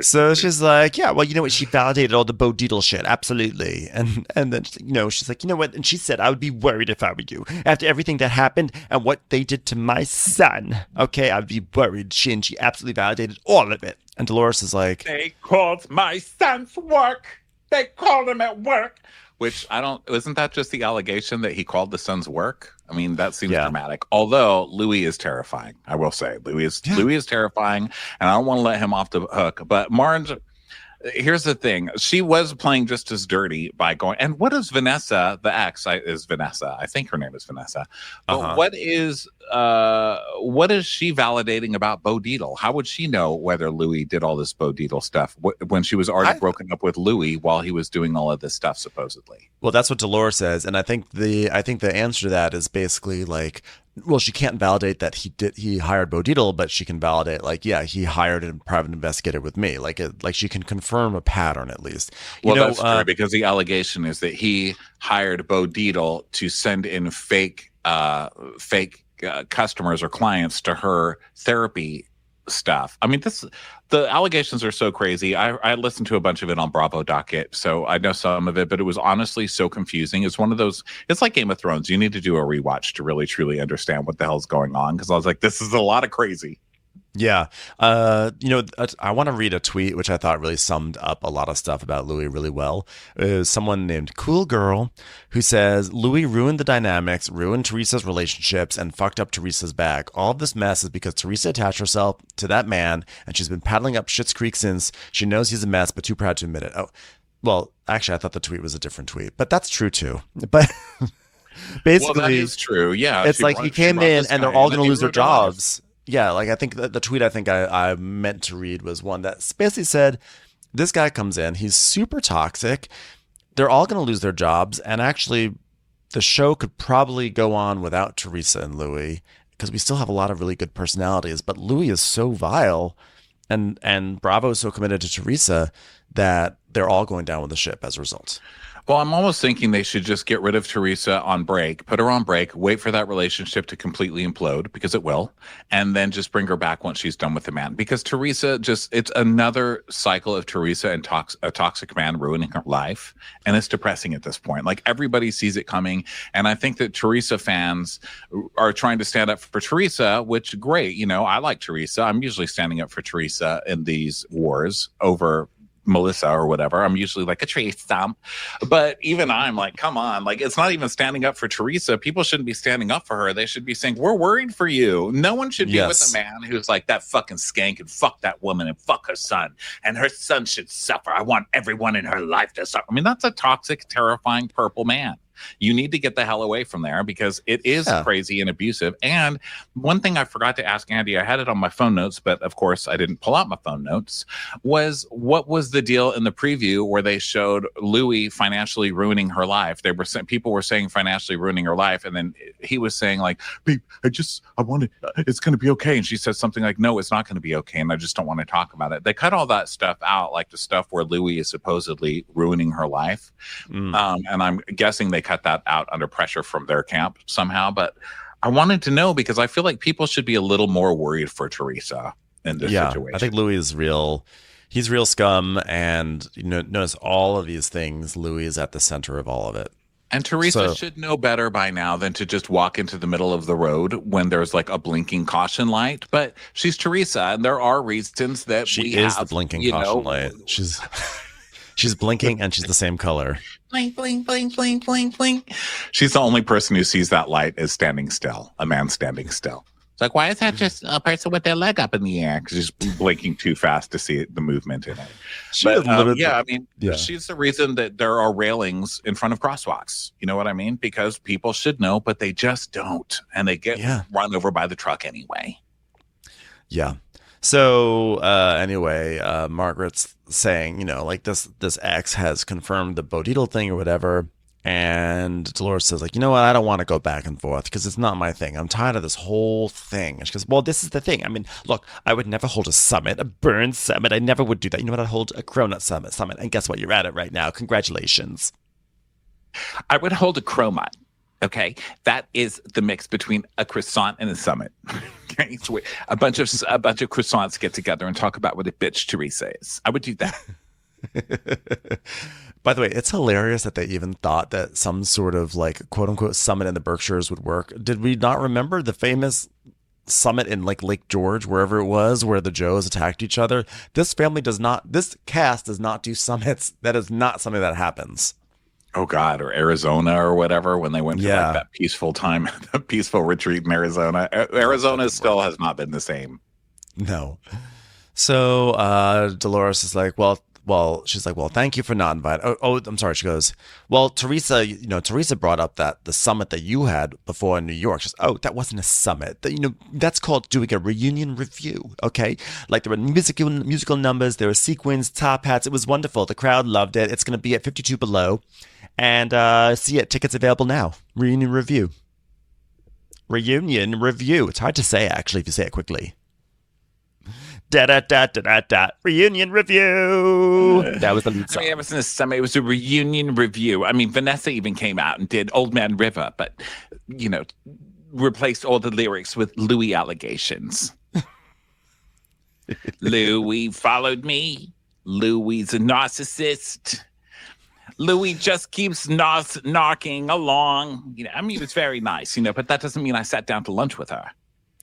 So she's like, yeah, well, you know what? She validated all the Bo Dietl shit. Absolutely. And then, she's like, you know what? And she said, I would be worried if I were you. After everything that happened and what they did to my son. Okay, I'd be worried. She absolutely validated all of it. And Dolores is like, they called my son's work. They called him at work. Which isn't that just the allegation that he called the son's work? I mean, that seems dramatic. Although Louis is terrifying, I will say. Louis is terrifying, and I don't want to let him off the hook. But Marge, here's the thing. She was playing just as dirty by going, and what is Vanessa, the ex is Vanessa. I think her name is Vanessa. But what is she validating about Bo Dietl? How would she know whether Louis did all this Bo Dietl stuff when she was already broken up with Louis while he was doing all of this stuff, supposedly? Well, that's what Dolores says. And I think the answer to that is basically like, well, she can't validate that he hired Bo Dietl, but she can validate, like, yeah, he hired a private investigator with me. Like she can confirm a pattern at least. That's true, because the allegation is that he hired Bo Dietl to send in fake customers or clients to her therapy stuff. I mean, the allegations are so crazy. I listened to a bunch of it on Bravo Docket, so I know some of it, but it was honestly so confusing. It's one of those, it's like Game of Thrones. You need to do a rewatch to really truly understand what the hell's going on, because I was like, this is a lot of crazy. Yeah. I want to read a tweet which I thought really summed up a lot of stuff about Louis really well. It was someone named Cool Girl who says, Louis ruined the dynamics, ruined Teresa's relationships, and fucked up Teresa's back. All of this mess is because Teresa attached herself to that man, and she's been paddling up Schitt's Creek since. She knows he's a mess, but too proud to admit it. Oh, well, actually, I thought the tweet was a different tweet, but that's true too. But basically, that is true. Yeah. It's like he came in and they're all going to lose their jobs. Yeah, like I think the tweet I meant to read was one that basically said, this guy comes in, he's super toxic, they're all going to lose their jobs, and actually the show could probably go on without Teresa and Louis, because we still have a lot of really good personalities, but Louis is so vile, and Bravo is so committed to Teresa that they're all going down with the ship as a result. Well, I'm almost thinking they should just get rid of Teresa on break, put her on break, wait for that relationship to completely implode, because it will, and then just bring her back once she's done with the man. Because Teresa it's another cycle of Teresa and a toxic man ruining her life. And it's depressing at this point. Like, everybody sees it coming. And I think that Teresa fans are trying to stand up for Teresa, which, great. I like Teresa. I'm usually standing up for Teresa in these wars over Melissa or whatever. I'm usually like a Teresa, but even I'm like, come on, like, it's not even standing up for Teresa. People shouldn't be standing up for her. They should be saying, we're worried for you. No one should be with a man who's like that fucking skank and fuck that woman and fuck her son, and her son should suffer. I want everyone in her life to suffer. I mean, that's a toxic, terrifying purple man. You need to get the hell away from there, because it is crazy and abusive. And one thing I forgot to ask Andy, I had it on my phone notes, but of course I didn't pull out my phone notes, was what was the deal in the preview where they showed Louis financially ruining her life? People were saying financially ruining her life, and then he was saying like, babe, I want to, it's going to be okay. And she says something like, no, it's not going to be okay, and I just don't want to talk about it. They cut all that stuff out, like the stuff where Louis is supposedly ruining her life. And I'm guessing they cut that out under pressure from their camp somehow. But I wanted to know, because I feel like people should be a little more worried for Teresa in this situation. I think Louis is real. He's real scum. And notice all of these things, Louis is at the center of all of it. And Teresa should know better by now than to just walk into the middle of the road when there's like a blinking caution light. But she's Teresa, and there are reasons that she is the blinking caution light. She's blinking, and she's the same color. Blink, blink, blink, blink, blink, blink. She's the only person who sees that light as standing still, a man standing still. It's like, why is that just a person with their leg up in the air? Because she's blinking too fast to see the movement in it. She's the reason that there are railings in front of crosswalks. You know what I mean? Because people should know, but they just don't. And they get run over by the truck anyway. Yeah. So anyway, Margaret's saying, like this ex has confirmed the Bo Dietl thing or whatever. And Dolores says, like, you know what? I don't want to go back and forth because it's not my thing. I'm tired of this whole thing. And she goes, well, this is the thing. I mean, look, I would never hold a summit, a burn summit. I never would do that. You know what? I'd hold a cronut summit. And guess what? You're at it right now. Congratulations. I would hold a cronut. Okay, that is the mix between a croissant and a summit. Okay, so a bunch of croissants get together and talk about what a bitch Teresa is. I would do that. By the way, it's hilarious that they even thought that some sort of like quote unquote summit in the Berkshires would work. Did we not remember the famous summit in like Lake George, wherever it was, where the Joes attacked each other? This cast does not do summits. That is not something that happens. Oh God, or Arizona or whatever, when they went to like that peaceful time, the peaceful retreat in Arizona. Arizona still has not been the same. No. So Dolores is like, well, she's like, well, thank you for not inviting. Oh, I'm sorry. She goes, well, Teresa, Teresa brought up that the summit that you had before in New York. She goes, oh, that wasn't a summit. That's called doing a reunion review. Okay. Like there were musical numbers. There were sequins, top hats. It was wonderful. The crowd loved it. It's going to be at 52 Below. And see it. Tickets available now. Reunion review. Reunion review. It's hard to say, actually, if you say it quickly. Da da da da da da. Reunion review. That was the lead song. I mean, it wasn't a summit. It was a reunion review. I mean, Vanessa even came out and did Old Man River, but replaced all the lyrics with Louis allegations. Louis followed me. Louis a narcissist. Louis just keeps knocking along. I mean, it was very nice, but that doesn't mean I sat down to lunch with her.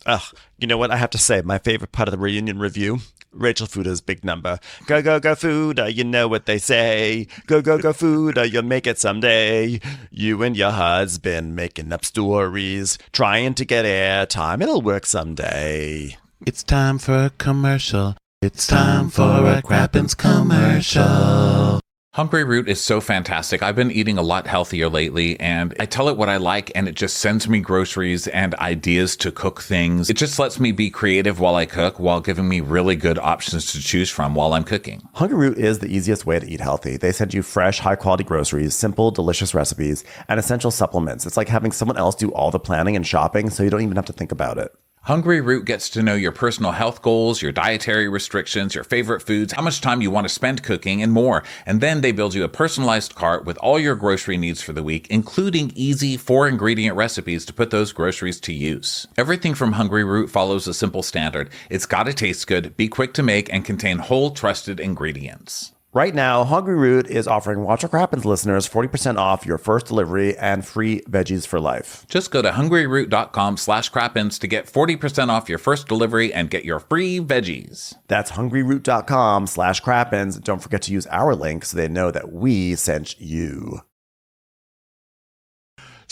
Ugh, you know what? I have to say, my favorite part of the reunion review, Rachel Fuda's big number. Go, go, go, Fuda, you know what they say. Go, go, go, Fuda, you'll make it someday. You and your husband making up stories, trying to get airtime. It'll work someday. It's time for a commercial. It's time for a Crappens commercial. Hungry Root is so fantastic. I've been eating a lot healthier lately, and I tell it what I like, and it just sends me groceries and ideas to cook things. It just lets me be creative while I cook, while giving me really good options to choose from while I'm cooking. Hungry Root is the easiest way to eat healthy. They send you fresh, high-quality groceries, simple, delicious recipes, and essential supplements. It's like having someone else do all the planning and shopping, so you don't even have to think about it. Hungry Root gets to know your personal health goals, your dietary restrictions, your favorite foods, how much time you want to spend cooking, and more. And then they build you a personalized cart with all your grocery needs for the week, including easy 4-ingredient recipes to put those groceries to use. Everything from Hungry Root follows a simple standard. It's got to taste good, be quick to make, and contain whole, trusted ingredients. Right now, Hungry Root is offering Watch What Crappens listeners 40% off your first delivery and free veggies for life. Just go to hungryroot.com/crappens to get 40% off your first delivery and get your free veggies. That's hungryroot.com/crappens. Don't forget to use our link so they know that we sent you.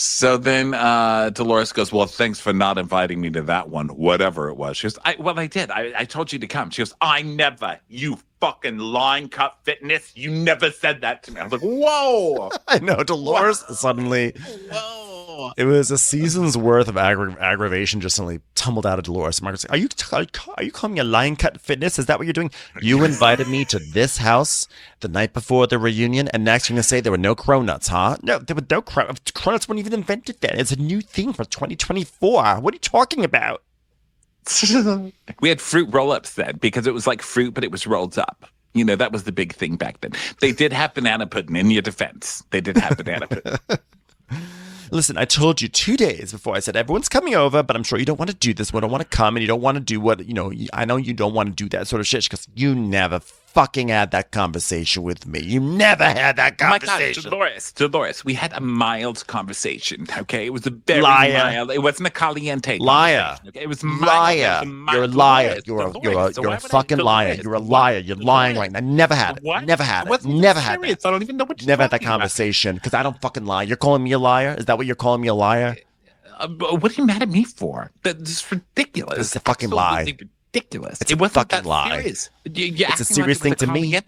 So then Dolores goes, well, thanks for not inviting me to that one, whatever it was. She goes, I did. I told you to come. She goes, I never, you fucking line cut fitness. You never said that to me. I was like, whoa. I know, Dolores suddenly. Whoa. It was a season's worth of aggravation just suddenly tumbled out of Dolores. Margaret's like, are you calling me a line cut fitness? Is that what you're doing? You invited me to this house the night before the reunion, and next you're going to say there were no cronuts, huh? No, there were no cronuts. Cronuts weren't even invented then. It's a new thing for 2024. What are you talking about? We had fruit roll-ups then because it was like fruit, but it was rolled up. That was the big thing back then. They did have banana pudding, in your defense. They did have banana pudding. Listen, I told you 2 days before. I said, everyone's coming over, but I'm sure you don't want to do this. We don't want to come, and you don't want to do what, I know you don't want to do that sort of shit because you never fucking had that conversation with me. You never had that conversation. Oh my God, Dolores, we had a mild conversation, okay? It was a very liar. It wasn't a caliente liar. Okay? It was liar. You're a liar. You're a fucking liar. You're a liar. You're lying right now. Never had it. What? Never had it. Never had it. I don't even know what you're Never had that talking about. conversation because I don't fucking lie. You're calling me a liar? Is that what you're calling me a liar? What are you mad at me for? That's ridiculous. It's a fucking lie. Ridiculous. It wasn't fucking that lie. Serious. It's a serious thing to me.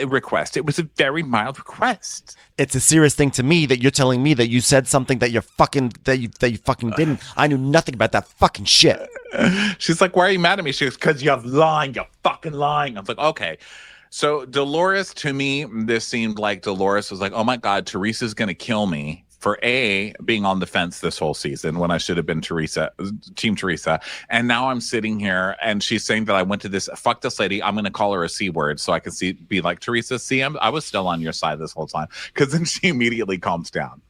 Request. It was a very mild request. It's a serious thing to me that you're telling me that you said something that you fucking didn't. I knew nothing about that fucking shit. She's like, "Why are you mad at me?" She goes, "Because you're lying. You're fucking lying." I was like, "Okay." So Dolores, to me, this seemed like Dolores was like, "Oh my God, Teresa's gonna kill me." For being on the fence this whole season when I should have been Team Teresa. And now I'm sitting here and she's saying that I went to this, fuck this lady, I'm going to call her a C word so I can be like, Teresa, I was still on your side this whole time. Because then she immediately calms down.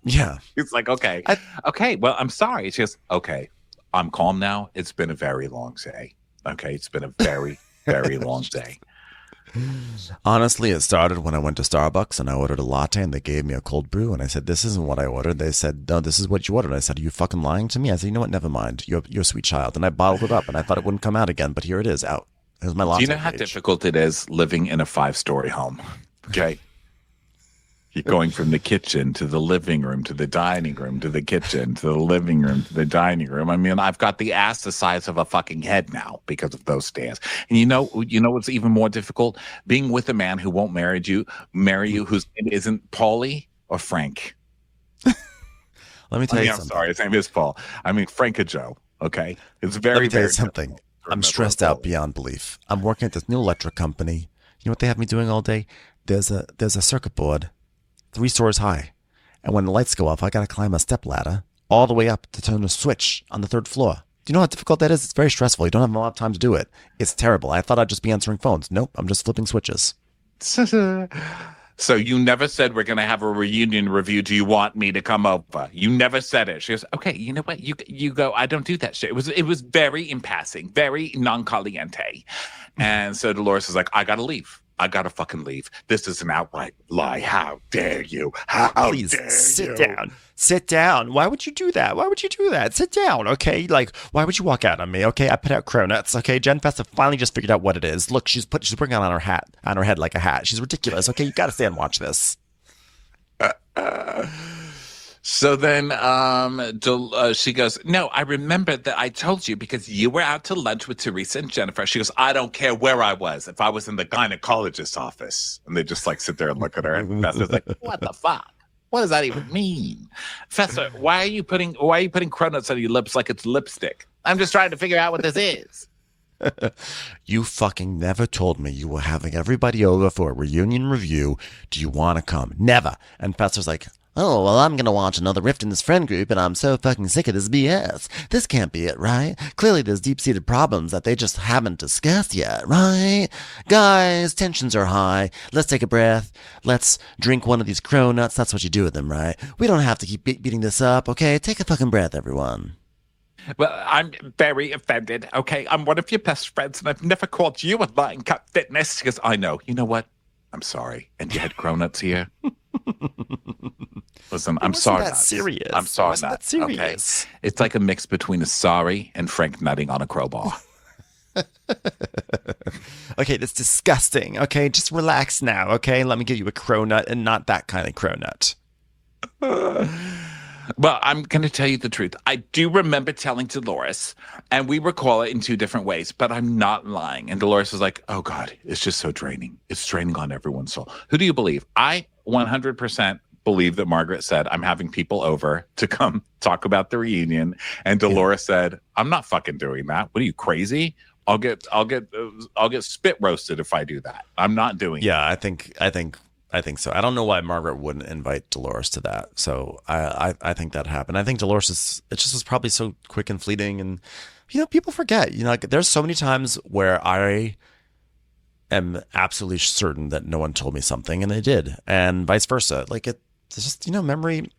Yeah. It's like, okay, well, I'm sorry. She goes, okay, I'm calm now. It's been a very long day. Okay, it's been a very, very long day. Honestly, it started when I went to Starbucks and I ordered a latte and they gave me a cold brew and I said, this isn't what I ordered. They said, no, this is what you ordered. I said, are you fucking lying to me? I said, you know what? Never mind. You're a sweet child. And I bottled it up and I thought it wouldn't come out again, but here it is out. Here's my latte. Do you know how difficult it is living in a 5-story home? Okay. You're going from the kitchen to the living room to the dining room to the kitchen to the living room to the dining room. I mean, I've got the ass the size of a fucking head now because of those stairs. And you know what's even more difficult? Being with a man who won't marry you, whose name isn't Paulie or Frank. Let me tell you something. I'm sorry, his name is Paul. I mean, Frank or Joe. Okay, it's Let me tell you very something. I'm stressed out beyond belief. I'm working at this new electric company. You know what they have me doing all day? There's a circuit board 3 stories high. And when the lights go off, I got to climb a step ladder all the way up to turn a switch on the 3rd floor. Do you know how difficult that is? It's very stressful. You don't have a lot of time to do it. It's terrible. I thought I'd just be answering phones. Nope, I'm just flipping switches. So you never said we're going to have a reunion review. Do you want me to come over? You never said it. She goes, okay, you know what? You go, I don't do that shit. It was very impassing, very non-caliente. And so Dolores is like, I got to leave. I gotta fucking leave. This is an outright lie. How dare you? Please sit down. Sit down. Why would you do that? Why would you do that? Sit down, okay? Like, why would you walk out on me? Okay, I put out cronuts. Okay, Jen Festa finally just figured out what it is. Look, she's bringing it on her head like a hat. She's ridiculous. Okay, you gotta stay and watch this. So then she goes, no, I remember that I told you because you were out to lunch with Teresa and Jennifer. She goes, I don't care where I was. If I was in the gynecologist's office. And they just like sit there and look at her. And Festa's like, what the fuck? What does that even mean? Festa, why are you putting cronuts on your lips like it's lipstick? I'm just trying to figure out what this is. You fucking never told me you were having everybody over for a reunion review. Do you want to come? Never. And Festa's like, oh, well, I'm going to watch another rift in this friend group, and I'm so fucking sick of this BS. This can't be it, right? Clearly there's deep-seated problems that they just haven't discussed yet, right? Guys, tensions are high. Let's take a breath. Let's drink one of these cronuts. That's what you do with them, right? We don't have to keep beating this up, okay? Take a fucking breath, everyone. Well, I'm very offended, okay? I'm one of your best friends, and I've never called you a lying cut fitness. Because I know. You know what? I'm sorry. And you had cronuts here? Listen, I'm sorry. That serious. I'm sorry. Wasn't that serious? Okay. It's like a mix between a sorry and Frank nutting on a crowbar. Okay, that's disgusting. Okay, just relax now. Okay, let me give you a cronut and not that kind of cronut. Well, I'm going to tell you the truth. I do remember telling Dolores, and we recall it in 2 different ways, but I'm not lying. And Dolores was like, oh, God, it's just so draining. It's draining on everyone's soul. Who do you believe? I 100% believe that Margaret said, I'm having people over to come talk about the reunion. And Dolores said, I'm not fucking doing that. What are you, crazy? I'll get spit roasted if I do that. I'm not doing it. Yeah, I think so. I don't know why Margaret wouldn't invite Dolores to that. So I think that happened. I think Dolores it just was probably so quick and fleeting, and people forget. Like, there's so many times where I am absolutely certain that no one told me something, and they did, and vice versa. Like, it's just memory.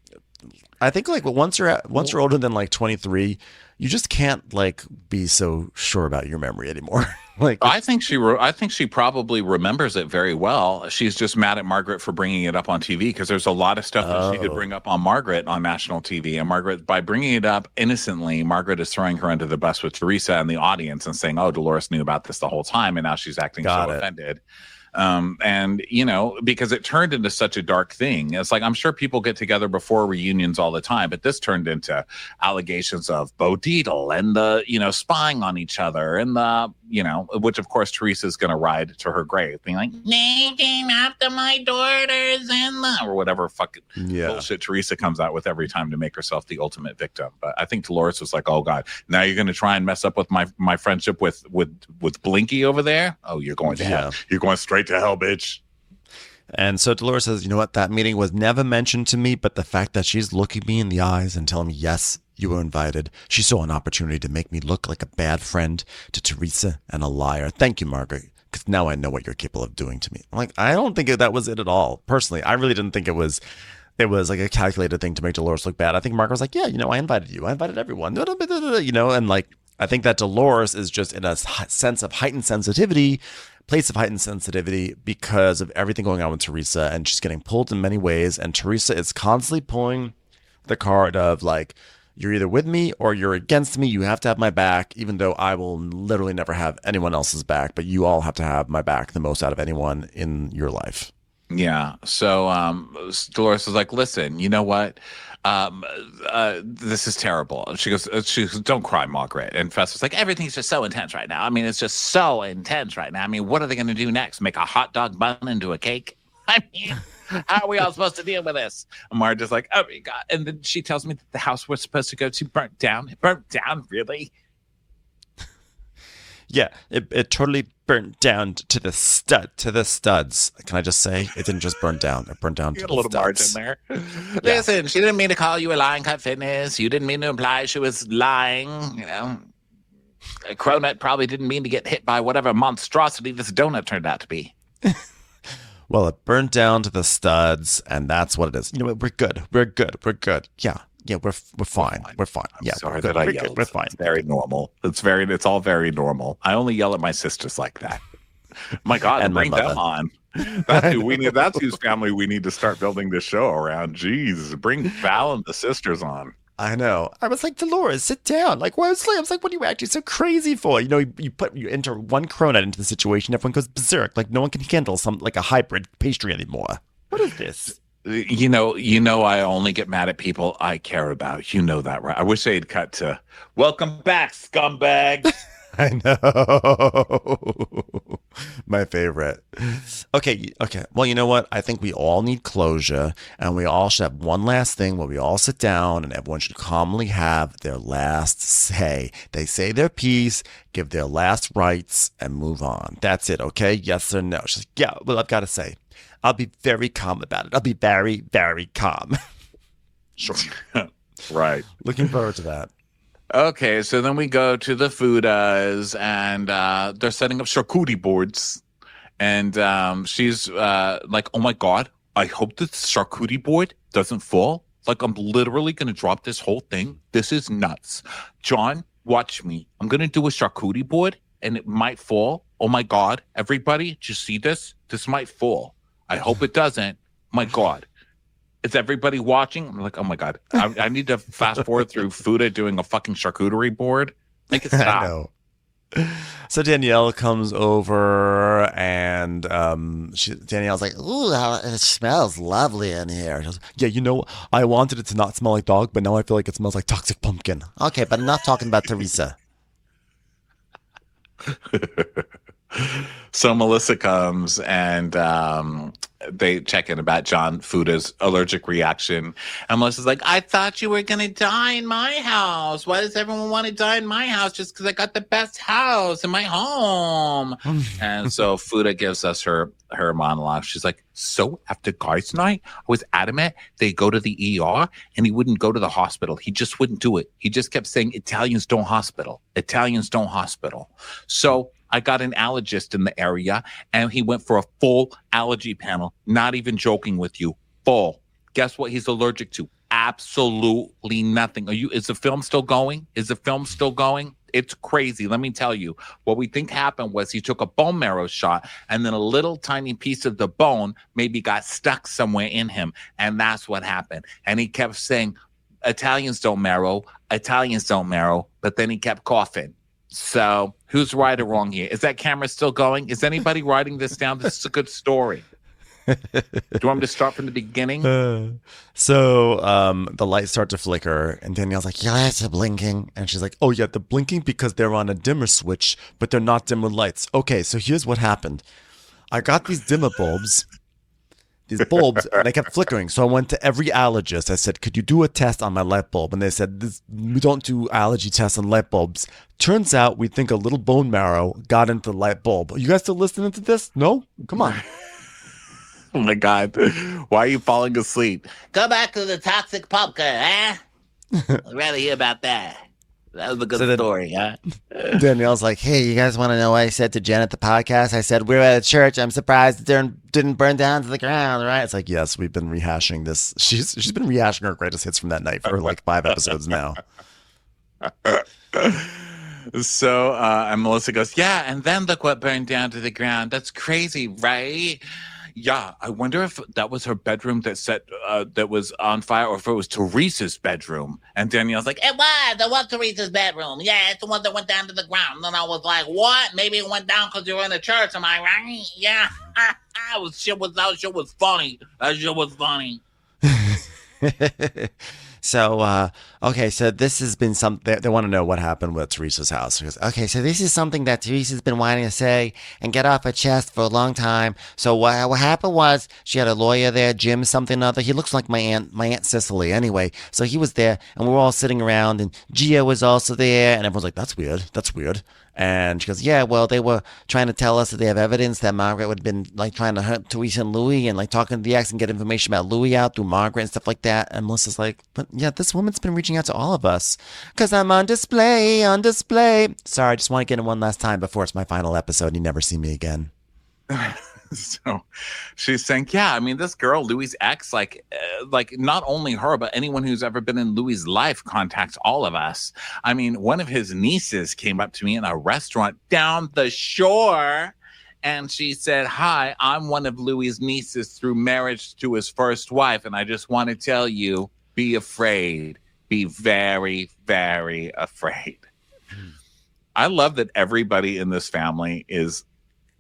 I think like once you're older than like 23, you just can't like be so sure about your memory anymore. Like, I think she probably remembers it very well. She's just mad at Margaret for bringing it up on TV because there's a lot of stuff that she could bring up on Margaret on national TV. And Margaret, by bringing it up innocently, Margaret is throwing her under the bus with Teresa and the audience and saying, "Oh, Dolores knew about this the whole time, and now she's acting offended." And because it turned into such a dark thing. It's like, I'm sure people get together before reunions all the time, but this turned into allegations of Bo Dietl and the, spying on each other and the, which of course Teresa's going to ride to her grave being like, they came after my daughters or whatever fucking bullshit Teresa comes out with every time to make herself the ultimate victim. But I think Dolores was like, oh God, now you're going to try and mess up with my friendship with Blinky over there. Oh, you're going to hell. You're going straight to hell, bitch. And so Dolores says, you know what? That meeting was never mentioned to me, but the fact that she's looking me in the eyes and telling me, yes, you were invited. She saw an opportunity to make me look like a bad friend to Teresa and a liar. Thank you, Margaret, because now I know what you're capable of doing to me. I'm like, I don't think that was it at all. Personally, I really didn't think it was it was like a calculated thing to make Dolores look bad. I think Mark was like, yeah, I invited you. I invited everyone. And like, I think that Dolores is just in a sense of heightened sensitivity, place of heightened sensitivity because of everything going on with Teresa, and she's getting pulled in many ways. And Teresa is constantly pulling the card of like, you're either with me or you're against me. You have to have my back, even though I will literally never have anyone else's back. But you all have to have my back the most out of anyone in your life. Yeah. So Dolores is like, listen, you know what? This is terrible. She goes, don't cry, Margaret. And Fester's like, everything's just so intense right now. I mean, it's just so intense right now. I mean, what are they going to do next? Make a hot dog bun into a cake? I mean, how are we all supposed to deal with this? And Margaret's like, oh my God. And then she tells me that the house we're supposed to go to burnt down. It burnt down, really? Yeah, it totally burnt down to the studs. Can I just say, it didn't just burn down. It burnt down to the studs. A little margin there. Yeah. Listen, she didn't mean to call you a lying cut fitness. You didn't mean to imply she was lying. A cronut probably didn't mean to get hit by whatever monstrosity this donut turned out to be. Well, it burnt down to the studs, and that's what it is. We're good. We're good. Yeah, we're fine. We're fine. I'm sorry that I yelled. We're fine. It's very normal. It's all very normal. I only yell at my sisters like that. My God, and bring them on. That's who we need. That's whose family we need to start building this show around. Jeez, bring Val and the sisters on. I know. I was like, Dolores, sit down. Like, I was like, what are you acting so crazy for? You enter one cronut into the situation, everyone goes berserk. Like, no one can handle like a hybrid pastry anymore. What is this? I only get mad at people I care about. You know that, right? I wish they'd cut to "Welcome back, scumbag." I know. My favorite. Okay. Well, you know what? I think we all need closure, and we all should have one last thing where we all sit down and everyone should calmly have their last say. They say their piece, give their last rites, and move on. That's it, okay? Yes or no? She's like, yeah, well, I've got to say, I'll be very calm about it. I'll be very, very calm. Sure. Right. Looking forward to that. Okay, so then we go to the foodies, and they're setting up charcuterie boards. And she's like, oh my God, I hope the charcuterie board doesn't fall. Like, I'm literally going to drop this whole thing. This is nuts. John, watch me. I'm going to do a charcuterie board, and it might fall. Oh my God, everybody, did you see this? This might fall. I hope it doesn't. My God. Is everybody watching? I'm like, oh my God. I need to fast forward through Fuda doing a fucking charcuterie board. Make it stop. I know. So Danielle comes over, and Danielle's like, ooh, it smells lovely in here. She goes, yeah, I wanted it to not smell like dog, but now I feel like it smells like toxic pumpkin. Okay, but I'm not talking about Teresa. So Melissa comes, and they check in about John Fuda's allergic reaction. And Melissa's like, I thought you were going to die in my house. Why does everyone want to die in my house just because I got the best house in my home? And so Fuda gives us her monologue. She's like, so after guys' night, I was adamant they go to the ER, and he wouldn't go to the hospital. He just wouldn't do it. He just kept saying, Italians don't hospital. Italians don't hospital. So I got an allergist in the area, and he went for a full allergy panel. Not even joking with you. Full. Guess what he's allergic to? Absolutely nothing. Is the film still going? It's crazy. Let me tell you. What we think happened was he took a bone marrow shot, and then a little tiny piece of the bone maybe got stuck somewhere in him. And that's what happened. And he kept saying, Italians don't marrow. But then he kept coughing. So who's right or wrong here? Is that camera still going? Is anybody writing this down? This is a good story. Do you want me to start from the beginning? So the lights start to flicker, and Danielle's like, yeah, it's blinking. And she's like, oh, yeah, they're blinking because they're on a dimmer switch, but they're not dimmer lights. Okay, so here's what happened. I got these dimmer bulbs. These bulbs, and they kept flickering. So I went to every allergist. I said, could you do a test on my light bulb? And they said, we don't do allergy tests on light bulbs. Turns out we think a little bone marrow got into the light bulb. Are you guys still listening to this? No? Come on. Oh my God. Why are you falling asleep? Go back to the toxic pumpkin, eh? I'd rather hear about that. That was a good story, huh? Danielle's like, hey, you guys want to know what I said to Jen at the podcast? I said, we're at a church. I'm surprised it didn't burn down to the ground, right? It's like, yes, we've been rehashing this. She's been rehashing her greatest hits from that night for like 5 episodes now. So, and Melissa goes, yeah, and then look what burned down to the ground. That's crazy, right? Yeah, I wonder if that was her bedroom that was on fire, or if it was Teresa's bedroom. And Danielle's like, it was Teresa's bedroom. Yeah, it's the one that went down to the ground. And I was like, what? Maybe it went down because you were in the church. Am I right? Yeah. That shit was funny. That shit was funny. So, okay, so this has been they want to know what happened with Teresa's house. She goes, okay, so this is something that Teresa's been wanting to say and get off her chest for a long time. So what happened was she had a lawyer there, Jim something or other. He looks like my Aunt Cicely anyway. So he was there and we were all sitting around and Gia was also there and everyone's like, that's weird. And she goes, yeah, well, they were trying to tell us that they have evidence that Margaret would have been like trying to hurt Teresa and Louis and like talking to the ex and get information about Louis out through Margaret and stuff like that. And Melissa's like, but yeah, this woman's been reaching out to all of us because I'm on display. Sorry, I just want to get in one last time before it's my final episode and you never see me again. So she's saying, yeah, I mean, this girl, Louis' ex, like not only her, but anyone who's ever been in Louis' life contacts all of us. I mean, one of his nieces came up to me in a restaurant down the shore and she said, hi, I'm one of Louis' nieces through marriage to his first wife. And I just want to tell you, be afraid. Be very, very afraid. I love that everybody in this family is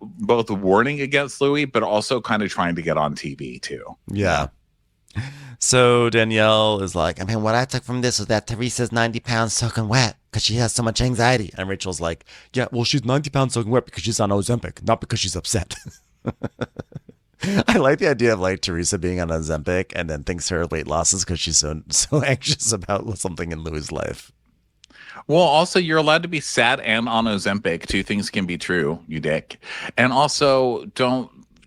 both warning against Louis, but also kind of trying to get on TV too. Yeah. So Danielle is like, I mean, what I took from this was that Teresa's 90 pounds soaking wet because she has so much anxiety. And Rachel's like, yeah, well, she's 90 pounds soaking wet because she's on Ozempic, not because she's upset. I like the idea of like Teresa being on Ozempic and then thinks her weight loss is because she's so anxious about something in Louis' life. Well, also, you're allowed to be sad and on Ozempic. 2 things can be true, you dick. And also,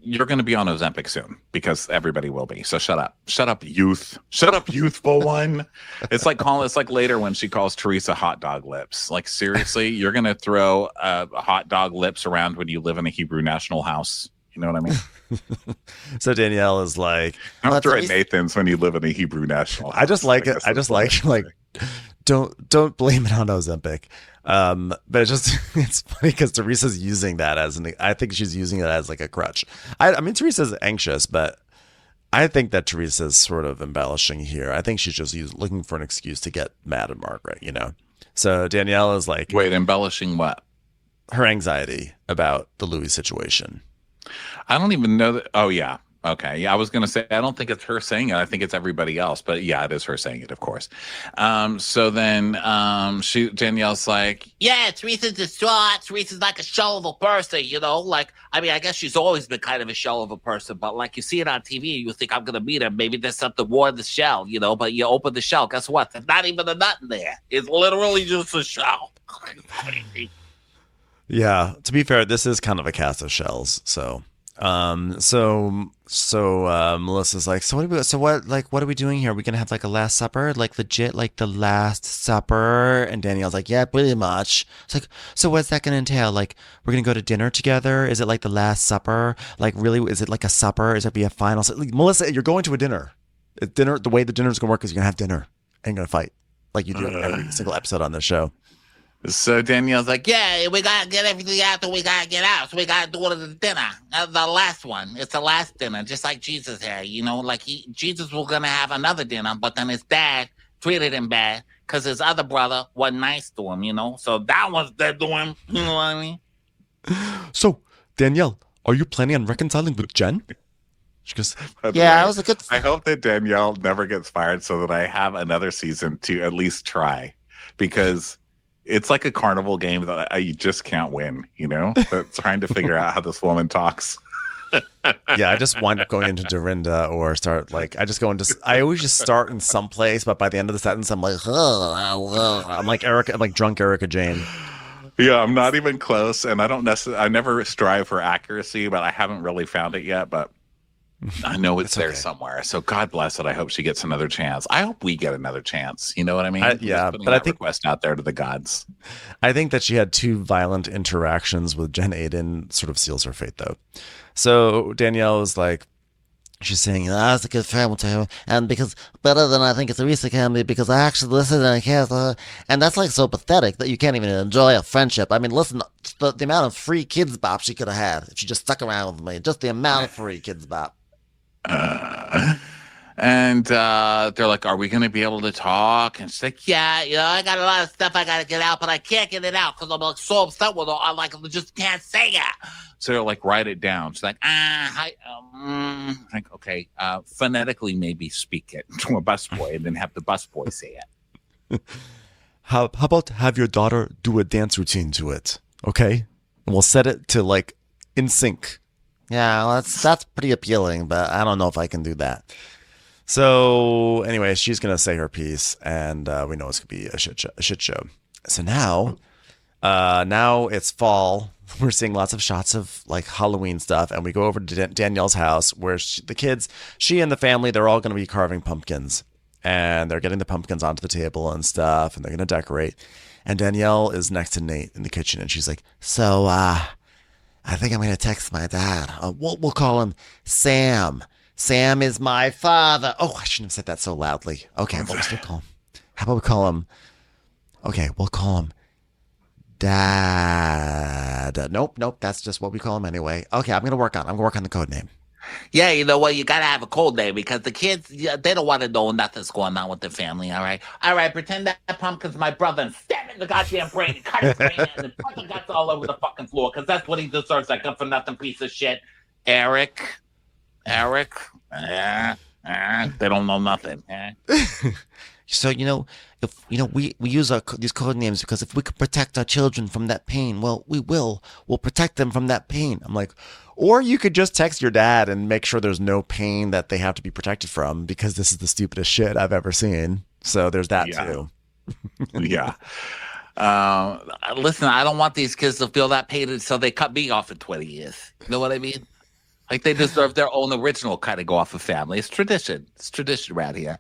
you're going to be on Ozempic soon because everybody will be. So shut up. Shut up, youth. Shut up, youthful one. It's like later when she calls Teresa hot dog lips. Like, seriously, you're going to throw hot dog lips around when you live in a Hebrew national house. You know what I mean? So Danielle is like, don't throw at Nathan's when you live in a Hebrew national house. I just like it. I just like don't blame it on Ozempic. But it's funny because Teresa's using that I think she's using it as like a crutch. I mean, Teresa's anxious, but I think that Teresa's sort of embellishing here. I think she's just looking for an excuse to get mad at Margaret, you know? So Danielle is like, wait, embellishing what? Her anxiety about the Louis situation. I don't even know that. Oh, yeah. Okay. Yeah, I was going to say, I don't think it's her saying it. I think it's everybody else. But yeah, it is her saying it, of course. So then Danielle's like, yeah, Teresa's distraught. Teresa's like a shell of a person, you know? Like, I mean, I guess she's always been kind of a shell of a person. But like you see it on TV, you think I'm going to meet her. Maybe there's something more in the shell, you know? But you open the shell. Guess what? There's not even a nut in there. It's literally just a shell. Yeah. To be fair, this is kind of a cast of shells. So... Melissa's like, what are we doing here? Are we gonna have like a last supper, like legit, like the last supper? And Danielle's like, yeah, pretty much. It's like, so what's that gonna entail? Like, we're gonna go to dinner together? Is it like the last supper? Like, really, is it like a supper? Is it be a final? Like, Melissa, you're going to a dinner. Dinner. The way the dinner's gonna work is you're gonna have dinner and you're gonna fight like you do in every single episode on this show. So Danielle's like, yeah, we got to get everything out that we got to get out. So we got to do it at the dinner. The last one. It's the last dinner, just like Jesus had. You know, like Jesus was going to have another dinner, but then his dad treated him bad because his other brother wasn't nice to him, you know. So that was dead to him. You know what I mean? So, Danielle, are you planning on reconciling with Jen? She goes, yeah, it was a good... I hope that Danielle never gets fired so that I have another season to at least try. Because... it's like a carnival game that you just can't win, you know? But trying to figure out how this woman talks. Yeah, I just wind up going into Dorinda or start like, I always just start in some place, but by the end of the sentence, I'm like, I'm like Erica, I'm like drunk Erica Jane. Yeah, I'm not even close. And I never strive for accuracy, but I haven't really found it yet. But I know it's there okay. somewhere. So God bless it. I hope she gets another chance. I hope we get another chance. You know what I mean? Yeah, Just but I think request out there to the gods. I think that she had 2 violent interactions with Jen Aiden sort of seals her fate, though. So Danielle is like, she's saying, I was a good friend with her, and because better than I think Teresa can be, because I actually listened and I cared for her. And that's like so pathetic that you can't even enjoy a friendship. I mean, listen, the amount of free kids bop she could have had if she just stuck around with me. Just the amount of free kids bop. And they're like, are we going to be able to talk? And she's like, yeah, I got a lot of stuff I got to get out, but I can't get it out because I'm like so upset with her. I like just can't say it. So they're like, write it down. She's like, like, okay, phonetically maybe speak it to a busboy and then have the busboy say it. How about have your daughter do a dance routine to it, okay? And we'll set it to like in sync. Yeah, well, that's pretty appealing, but I don't know if I can do that. So anyway, she's gonna say her piece, and we know it's gonna be a shit show. So now it's fall. We're seeing lots of shots of like Halloween stuff, and we go over to Danielle's house where she and the family, they're all gonna be carving pumpkins, and they're getting the pumpkins onto the table and stuff, and they're gonna decorate. And Danielle is next to Nate in the kitchen, and she's like, "So, I think I'm gonna text my dad. We'll call him Sam. Sam is my father." Oh, I shouldn't have said that so loudly. Okay, what was we call him? How about we call him? Okay, we'll call him Dad. Nope. That's just what we call him anyway. Okay, I'm gonna work on the code name. Yeah, you know what? You got to have a code name because the kids, they don't want to know nothing's going on with their family, all right? All right, pretend that pumpkin's my brother and stab it in the goddamn brain and cut his brain out and fucking guts all over the fucking floor because that's what he deserves, that good for nothing piece of shit. Eric, they don't know nothing. So, if we use these code names because if we could protect our children from that pain, well, we will. We'll protect them from that pain. I'm like, or you could just text your dad and make sure there's no pain that they have to be protected from because this is the stupidest shit I've ever seen. So there's that too. Yeah. Listen, I don't want these kids to feel that pain, so they cut me off in 20 years. You know what I mean? Like they deserve their own original cutting off of family. It's tradition. It's tradition around here.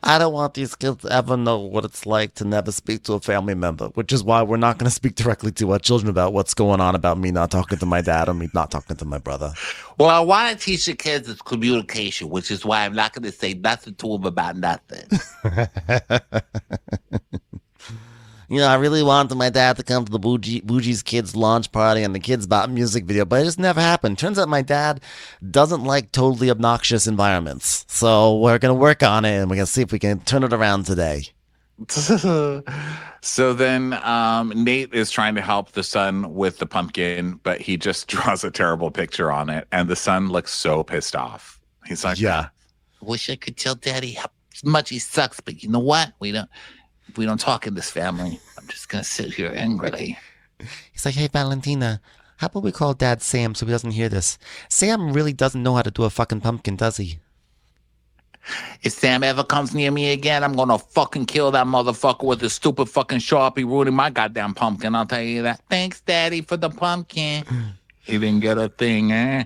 I don't want these kids to ever know what it's like to never speak to a family member, which is why we're not going to speak directly to our children about what's going on about me not talking to my dad or me not talking to my brother. Well, I want to teach the kids it's communication, which is why I'm not going to say nothing to them about nothing. I really wanted my dad to come to the Bougie's kids launch party and the Kids Bop music video, but it just never happened. Turns out my dad doesn't like totally obnoxious environments. So we're going to work on it and we're going to see if we can turn it around today. So then Nate is trying to help the son with the pumpkin, but he just draws a terrible picture on it. And the son looks so pissed off. He's like, yeah, I wish I could tell Daddy how much he sucks, but you know what? We don't talk in this family. I'm just going to sit here angrily. He's like, hey, Valentina, how about we call Dad Sam so he doesn't hear this? Sam really doesn't know how to do a fucking pumpkin, does he? If Sam ever comes near me again, I'm going to fucking kill that motherfucker with his stupid fucking Sharpie ruining my goddamn pumpkin. I'll tell you that. Thanks, Daddy, for the pumpkin. He didn't get a thing, eh?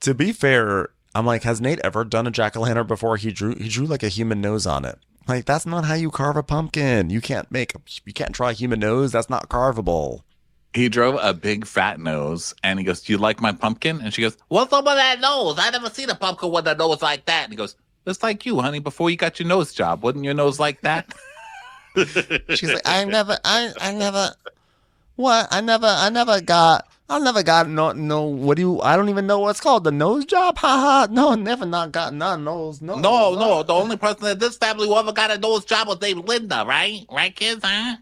To be fair, I'm like, has Nate ever done a jack-o'-lantern before? He drew like a human nose on it. Like, that's not how you carve a pumpkin. You can't draw a human nose. That's not carvable. He drove a big fat nose, and he goes, do you like my pumpkin? And she goes, what's up with that nose? I never seen a pumpkin with a nose like that. And he goes, just like you, honey, before you got your nose job. Wasn't your nose like that? She's like, I never got no, what do you, I don't even know what's called, the nose job? Haha, no, never not got none nose, no. No, the only person in this family who ever got a nose job was named Linda, right? Right, kids, huh?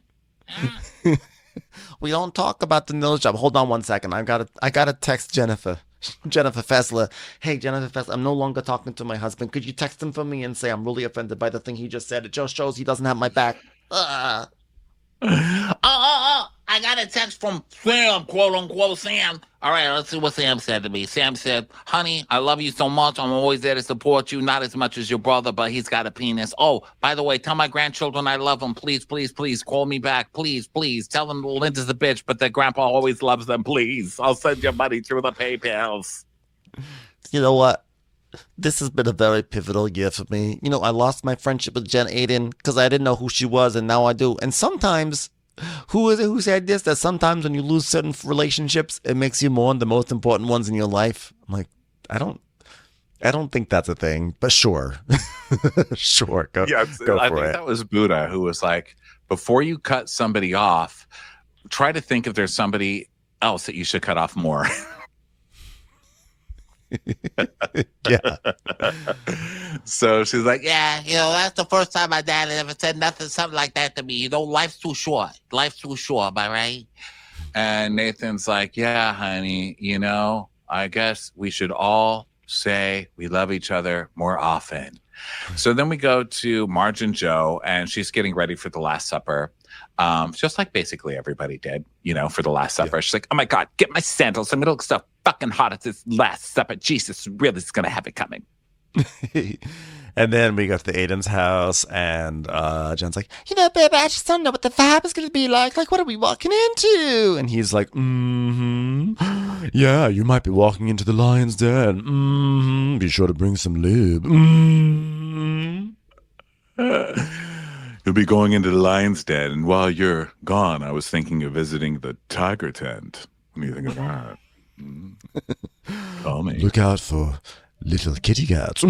We don't talk about the nose job. Hold on one second. I gotta text Jennifer Fessler. Hey, Jennifer Fessler, I'm no longer talking to my husband. Could you text him for me and say I'm really offended by the thing he just said? It just shows he doesn't have my back. I got a text from Sam, quote unquote Sam. All right, let's see what Sam said to me. Sam said, honey, I love you so much. I'm always there to support you. Not as much as your brother, but he's got a penis. Oh, by the way, tell my grandchildren I love them. Please, please, please call me back. Please, please. Tell them Linda's a bitch, but their grandpa always loves them. Please. I'll send you money through the PayPals. You know what? This has been a very pivotal year for me. You know, I lost my friendship with Jen Aiden because I didn't know who she was, and now I do. And sometimes, who is it who said this? That sometimes when you lose certain relationships, it makes you mourn the most important ones in your life. I'm like, I don't think that's a thing, but sure, sure, go Yeah, go I for think it. that was Buddha who was like, before you cut somebody off, try to think if there's somebody else that you should cut off more. Yeah, So she's like, Yeah, that's the first time my dad ever said something like that to me. Life's too short. Life's too short, am I right? and Nathan's like, yeah, honey, I guess we should all say we love each other more often. So then we go to Marge and Joe, and she's getting ready for the Last Supper. Just like basically everybody did, for the Last Supper. Yeah. She's like, oh my God, get my sandals. I'm going to look so fucking hot at this Last Supper. Jesus, really is going to have it coming. And then we go to the Aiden's house, and Jen's like, baby, I just don't know what the vibe is going to be like. Like, what are we walking into? and he's like, yeah, you might be walking into the lion's den. Be sure to bring some lube. You'll be going into the lion's den, and while you're gone, I was thinking of visiting the tiger tent. What do you think of that? Call me. Look out for little kitty cats.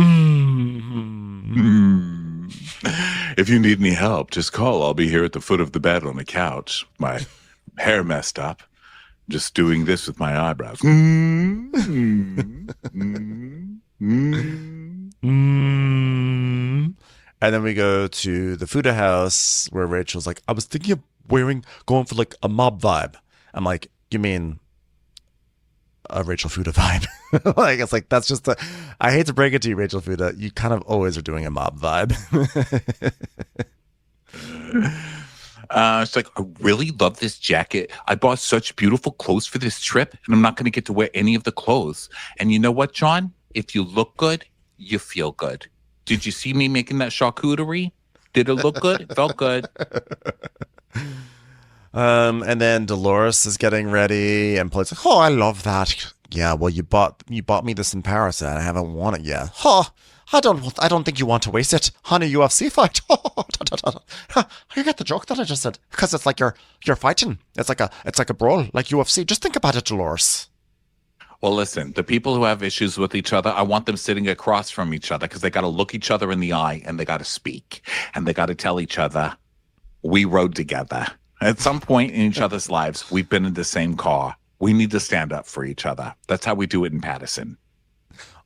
If you need any help, just call. I'll be here at the foot of the bed on the couch. My hair messed up. Just doing this with my eyebrows. And then we go to the Fuda house where Rachel's like, I was thinking of going for like a mob vibe. I'm like, you mean a Rachel Fuda vibe? Like, it's like, that's just I hate to break it to you, Rachel Fuda. You kind of always are doing a mob vibe. It's like, I really love this jacket. I bought such beautiful clothes for this trip, and I'm not going to get to wear any of the clothes. And you know what, John? If you look good, you feel good. Did you see me making that charcuterie? Did it look good? It felt good. And then Dolores is getting ready, and Polly's like, oh, I love that. Yeah, well, you bought me this in Paris, and I haven't worn it yet. Oh, I don't think you want to waste it on a UFC fight. You get the joke that I just said, because it's like you're fighting. It's like a brawl, like UFC. Just think about it, Dolores. Well, listen, the people who have issues with each other, I want them sitting across from each other, because they got to look each other in the eye, and they got to speak, and they got to tell each other, we rode together. At some point in each other's lives, we've been in the same car. We need to stand up for each other. That's how we do it in Paterson.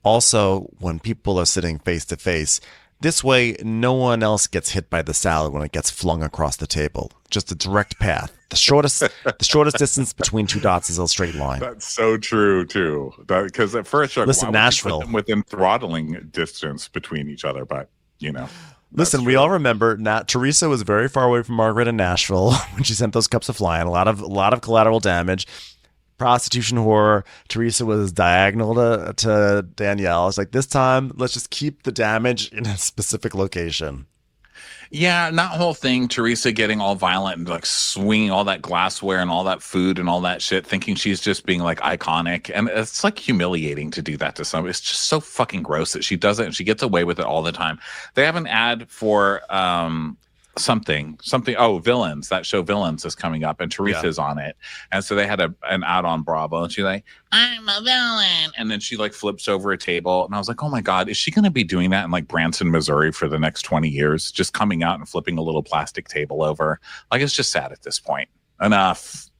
Also, when people are sitting face to face, this way no one else gets hit by the salad when it gets flung across the table. Just a direct path. The shortest distance between two dots is a straight line. That's so true too. Because at first, like, listen, Nashville, put them within throttling distance between each other, but Listen, we all remember Teresa was very far away from Margaret in Nashville when she sent those cups of flying. A lot of collateral damage. Prostitution horror. Teresa was diagonal to Danielle. It's like, this time, let's just keep the damage in a specific location. Yeah, and that whole thing, Teresa getting all violent and like swinging all that glassware and all that food and all that shit, thinking she's just being like iconic. And it's like humiliating to do that to somebody. It's just so fucking gross that she does it, and she gets away with it all the time. They have an ad for something. Oh, Villains. That show Villains is coming up, and Teresa's on it. And so they had an ad on Bravo, and she's like, I'm a villain. And then she like flips over a table, and I was like, oh my God, is she going to be doing that in like Branson, Missouri for the next 20 years? Just coming out and flipping a little plastic table over. Like, it's just sad at this point. Enough.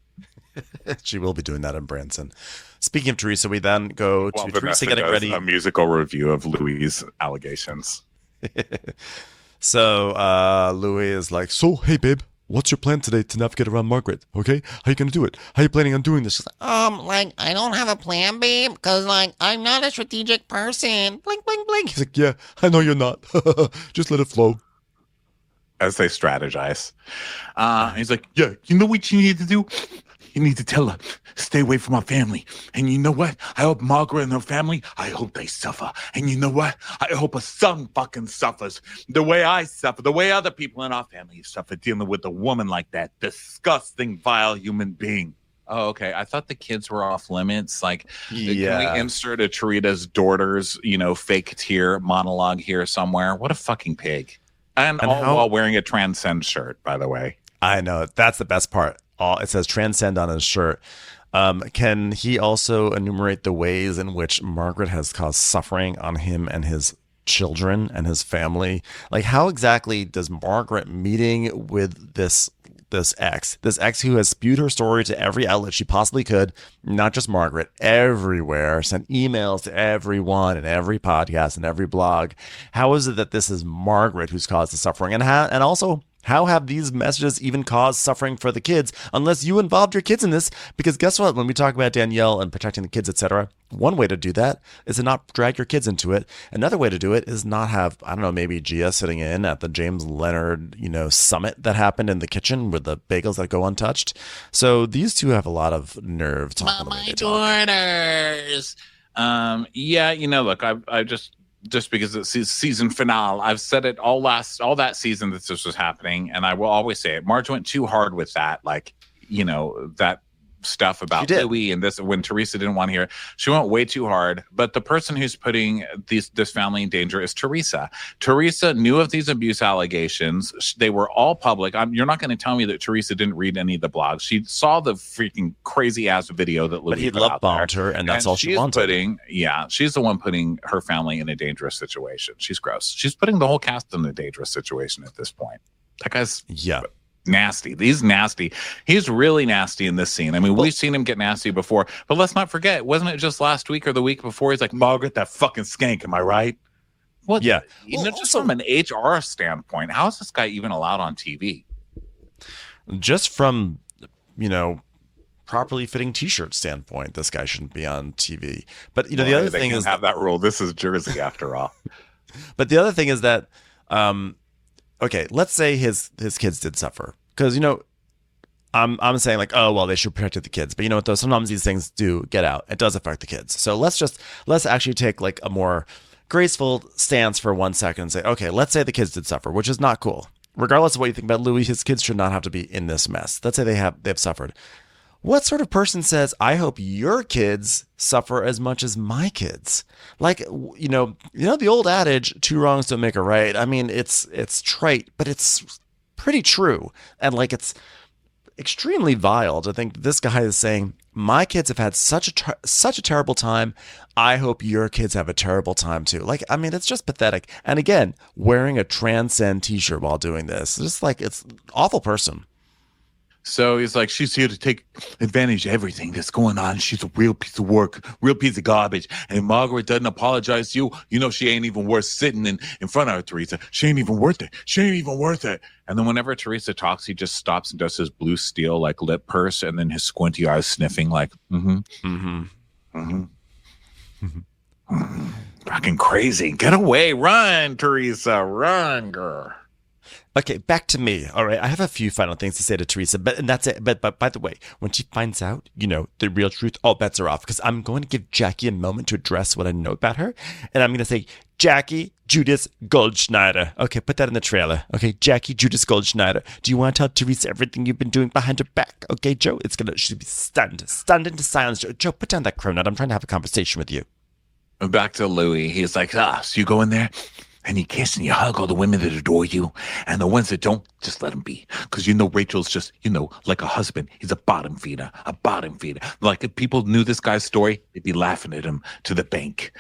She will be doing that in Branson. Speaking of Teresa, we then go to Teresa getting ready. A musical review of Louis' allegations. So Louis is like, so, hey, babe, what's your plan today to navigate around Margaret? Okay? How you going to do it? How you planning on doing this? She's like, I don't have a plan, babe, because, like, I'm not a strategic person. Blink, blink, blink. He's like, yeah, I know you're not. Just let it flow. As they strategize. He's like, yeah, you know what you need to do? You need to tell her, stay away from our family. And you know what? I hope Margaret and her family, I hope they suffer. And you know what? I hope her son fucking suffers the way I suffer, the way other people in our family suffer dealing with a woman like that. Disgusting, vile human being. Oh, okay. I thought the kids were off limits. Like, can we Yeah. insert a Tarita's daughter's, fake tear monologue here somewhere? What a fucking pig. And And all how- while wearing a Transcend shirt, by the way. I know. That's the best part. It says transcend on his shirt. Can he also enumerate the ways in which Margaret has caused suffering on him and his children and his family? Like, how exactly does Margaret meeting with this ex who has spewed her story to every outlet she possibly could, not just Margaret, everywhere, sent emails to everyone and every podcast and every blog? How is it that this is Margaret who's caused the suffering? And also, how have these messages even caused suffering for the kids unless you involved your kids in this? Because guess what? When we talk about Danielle and protecting the kids, etc., one way to do that is to not drag your kids into it. Another way to do it is not have, I don't know, maybe Gia sitting in at the James Leonard, summit that happened in the kitchen with the bagels that go untouched. So these two have a lot of nerve talking the way My they talk. daughters. Look, I just because it's season finale, I've said it all that season that this was happening, and I will always say it. Marge went too hard with that, that stuff about Louis and this when Teresa didn't want to hear it. She went way too hard. But the person who's putting this family in danger is Teresa. Teresa knew of these abuse allegations. They were all public. You're not going to tell me that Teresa didn't read any of the blogs. She saw the freaking crazy ass video that Louis But he put love out bombed there. her, and that's all she she's wanted. She's the one putting her family in a dangerous situation. She's gross. She's putting the whole cast in a dangerous situation at this point. That guy's nasty. He's really nasty in this scene. I mean, we've seen him get nasty before, but let's not forget, wasn't it just last week or the week before he's like, Margaret, that fucking skank, am I right? What? Yeah. Just from an HR standpoint, how is this guy even allowed on TV? Just from, properly fitting t-shirt standpoint, this guy shouldn't be on TV. But the other thing is have that rule. This is Jersey after all. But the other thing is that okay, let's say his kids did suffer. Because, I'm saying like, oh, well, they should protect the kids. But you know what, though? Sometimes these things do get out. It does affect the kids. So let's actually take like a more graceful stance for 1 second and say, okay, let's say the kids did suffer, which is not cool. Regardless of what you think about Louis, his kids should not have to be in this mess. Let's say they've suffered. What sort of person says, I hope your kids suffer as much as my kids? Like, the old adage, two wrongs don't make a right. I mean, it's trite, but it's pretty true. And like, it's extremely vile to think this guy is saying, my kids have had such a terrible time. I hope your kids have a terrible time too. Like, I mean, it's just pathetic. And again, wearing a Transcend t-shirt while doing this, just like, it's an awful person. So he's like, she's here to take advantage of everything that's going on. She's a real piece of work, real piece of garbage. And Margaret doesn't apologize to you. She ain't even worth sitting in front of her, Teresa. She ain't even worth it. And then whenever Teresa talks, he just stops and does his blue steel like lip purse and then his squinty eyes sniffing like, fucking crazy. Get away. Run, Teresa. Run, girl. Okay, back to me. All right, I have a few final things to say to Teresa, and that's it. But by the way, when she finds out, the real truth, all bets are off, because I'm going to give Jackie a moment to address what I know about her, and I'm going to say, Jackie Judas Goldschneider. Okay, put that in the trailer. Okay, Jackie Judas Goldschneider. Do you want to tell Teresa everything you've been doing behind her back? Okay, Joe, she'll be stunned into silence. Joe, put down that cronut. I'm trying to have a conversation with you. Back to Louis. He's like, so you go in there and you kiss and you hug all the women that adore you, and the ones that don't, just let them be. Because Rachel's just, like a husband. He's a bottom feeder. Like if people knew this guy's story, they'd be laughing at him to the bank.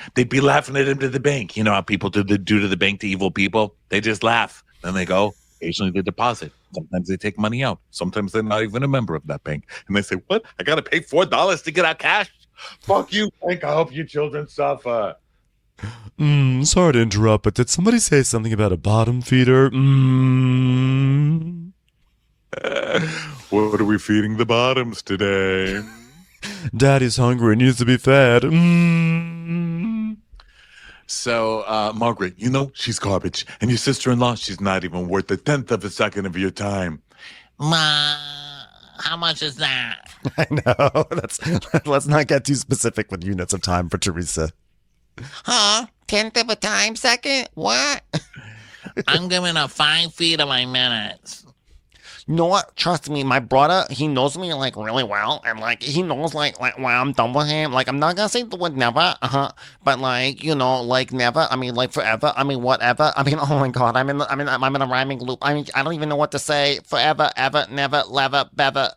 You know how people do to the bank to evil people? They just laugh. Then they go, occasionally they deposit. Sometimes they take money out. Sometimes they're not even a member of that bank. And they say, what? I got to pay $4 to get out cash? Fuck you, bank. I hope your children suffer. Sorry to interrupt, but did somebody say something about a bottom feeder? What are we feeding the bottoms today? Daddy's hungry, needs to be fed. So, Margaret, she's garbage. And your sister-in-law, she's not even worth a 10th of a second of your time. Ma, how much is that? I know. Let's not get too specific with units of time for Teresa. Huh? 10th of a time second? What? I'm giving her 5 feet of my minutes. You know what? Trust me, my brother, he knows me like really well, and like he knows like when I'm done with him, like I'm not gonna say the word never, but like like never. I mean like forever. I mean whatever. I mean oh my god, I'm in a rhyming loop. I mean I don't even know what to say. Forever, ever, never, lever, bever.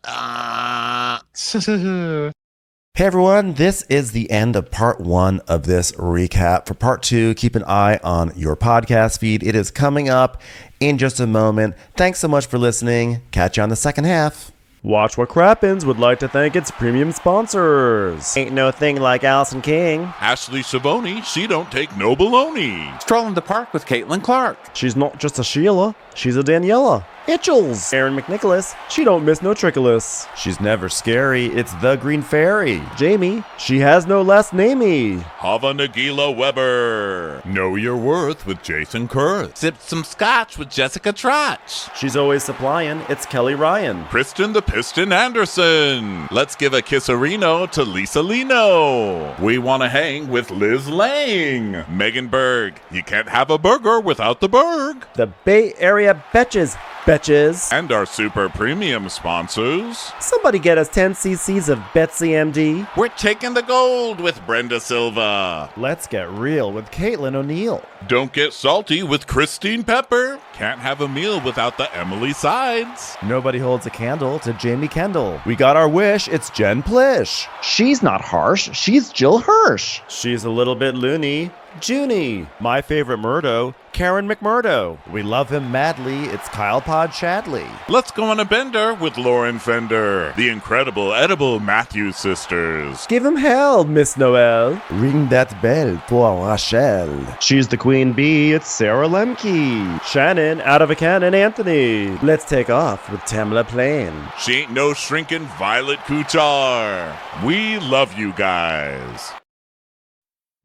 Hey everyone, this is the end of part 1 of this recap. For part 2, keep an eye on your podcast feed. It is coming up in just a moment. Thanks so much for listening. Catch you on the second half. Watch What Crappens would like to thank its premium sponsors. Ain't no thing like Allison King. Ashley Savoni, she don't take no baloney. Strolling the park with Caitlin Clark. She's not just a Sheila, she's a Daniela. Itchels. Aaron McNicholas, she don't miss no trickolas. She's never scary. It's the Green Fairy. Jamie, she has no last namey. Hava Nagila Weber. Know Your Worth with Jason Kurth. Sipped some scotch with Jessica Trotch. She's always supplying. It's Kelly Ryan. Kristen the Piston Anderson. Let's give a kisserino to Lisa Lino. We want to hang with Liz Lang. Megan Berg. You can't have a burger without the Berg. The Bay Area Betches. Betches. And our super premium sponsors. Somebody get us 10 cc's of Betsy MD. We're taking the gold with Brenda Silva. Let's get real with Caitlin O'Neill. Don't get salty with Christine Pepper. Can't have a meal without the Emily Sides. Nobody holds a candle to Jamie Kendall. We got our wish. It's Jen Plish. She's not harsh. She's Jill Hirsch. She's a little bit loony. Junie. My favorite Murdo, Karen McMurdo. We love him madly. It's Kyle Pod Shadley. Let's go on a bender with Lauren Fender. The incredible edible Matthews sisters. Give him hell, Miss Noel. Ring that bell for Rachel. She's the queen bee. It's Sarah Lemke. Shannon, out of a cannon, Anthony. Let's take off with Tamla Plain. She ain't no shrinking Violet Kuchar. We love you guys.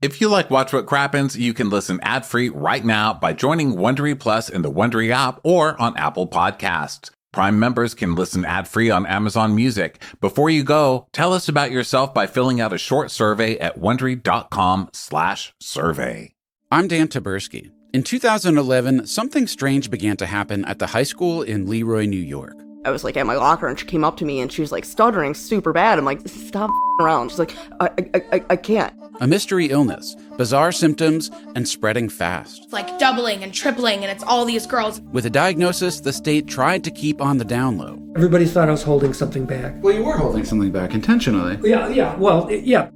If you like Watch What Crappens, you can listen ad-free right now by joining Wondery Plus in the Wondery app or on Apple Podcasts. Prime members can listen ad-free on Amazon Music. Before you go, tell us about yourself by filling out a short survey at Wondery.com/survey. I'm Dan Taberski. In 2011, something strange began to happen at the high school in Leroy, New York. I was like at my locker and she came up to me and she was like stuttering super bad. I'm like, stop around. She's like, I can't. A mystery illness, bizarre symptoms, and spreading fast. It's like doubling and tripling, and it's all these girls. With a diagnosis, the state tried to keep on the down low. Everybody thought I was holding something back. Well, you were holding something back intentionally. Yeah.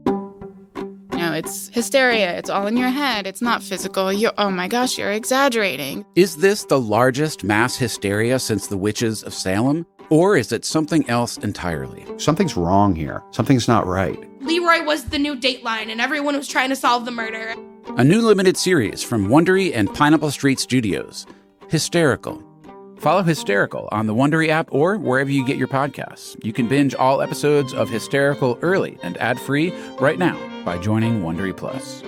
No, it's hysteria. It's all in your head. It's not physical. Oh my gosh, you're exaggerating. Is this the largest mass hysteria since the witches of Salem? Or is it something else entirely? Something's wrong here. Something's not right. Leroy was the new Dateline, and everyone was trying to solve the murder. A new limited series from Wondery and Pineapple Street Studios. Hysterical. Follow Hysterical on the Wondery app or wherever you get your podcasts. You can binge all episodes of Hysterical early and ad-free right now by joining Wondery Plus.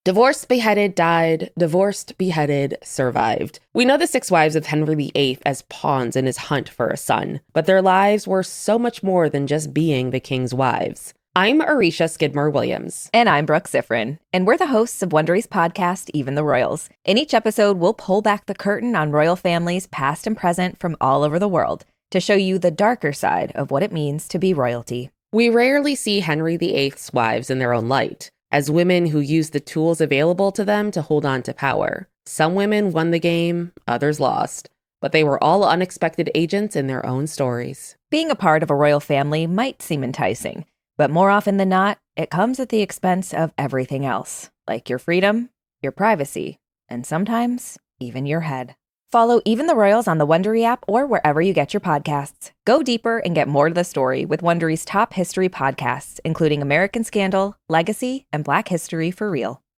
Divorced, beheaded, died. Divorced, beheaded, survived. We know the 6 wives of Henry VIII as pawns in his hunt for a son, but their lives were so much more than just being the king's wives. I'm Arisha Skidmore-Williams. And I'm Brooke Sifrin. And we're the hosts of Wondery's podcast, Even the Royals. In each episode, we'll pull back the curtain on royal families past and present from all over the world to show you the darker side of what it means to be royalty. We rarely see Henry VIII's wives in their own light, as women who use the tools available to them to hold on to power. Some women won the game, others lost, but they were all unexpected agents in their own stories. Being a part of a royal family might seem enticing, but more often than not, it comes at the expense of everything else, like your freedom, your privacy, and sometimes even your head. Follow Even the Royals on the Wondery app or wherever you get your podcasts. Go deeper and get more to the story with Wondery's top history podcasts, including American Scandal, Legacy, and Black History for Real.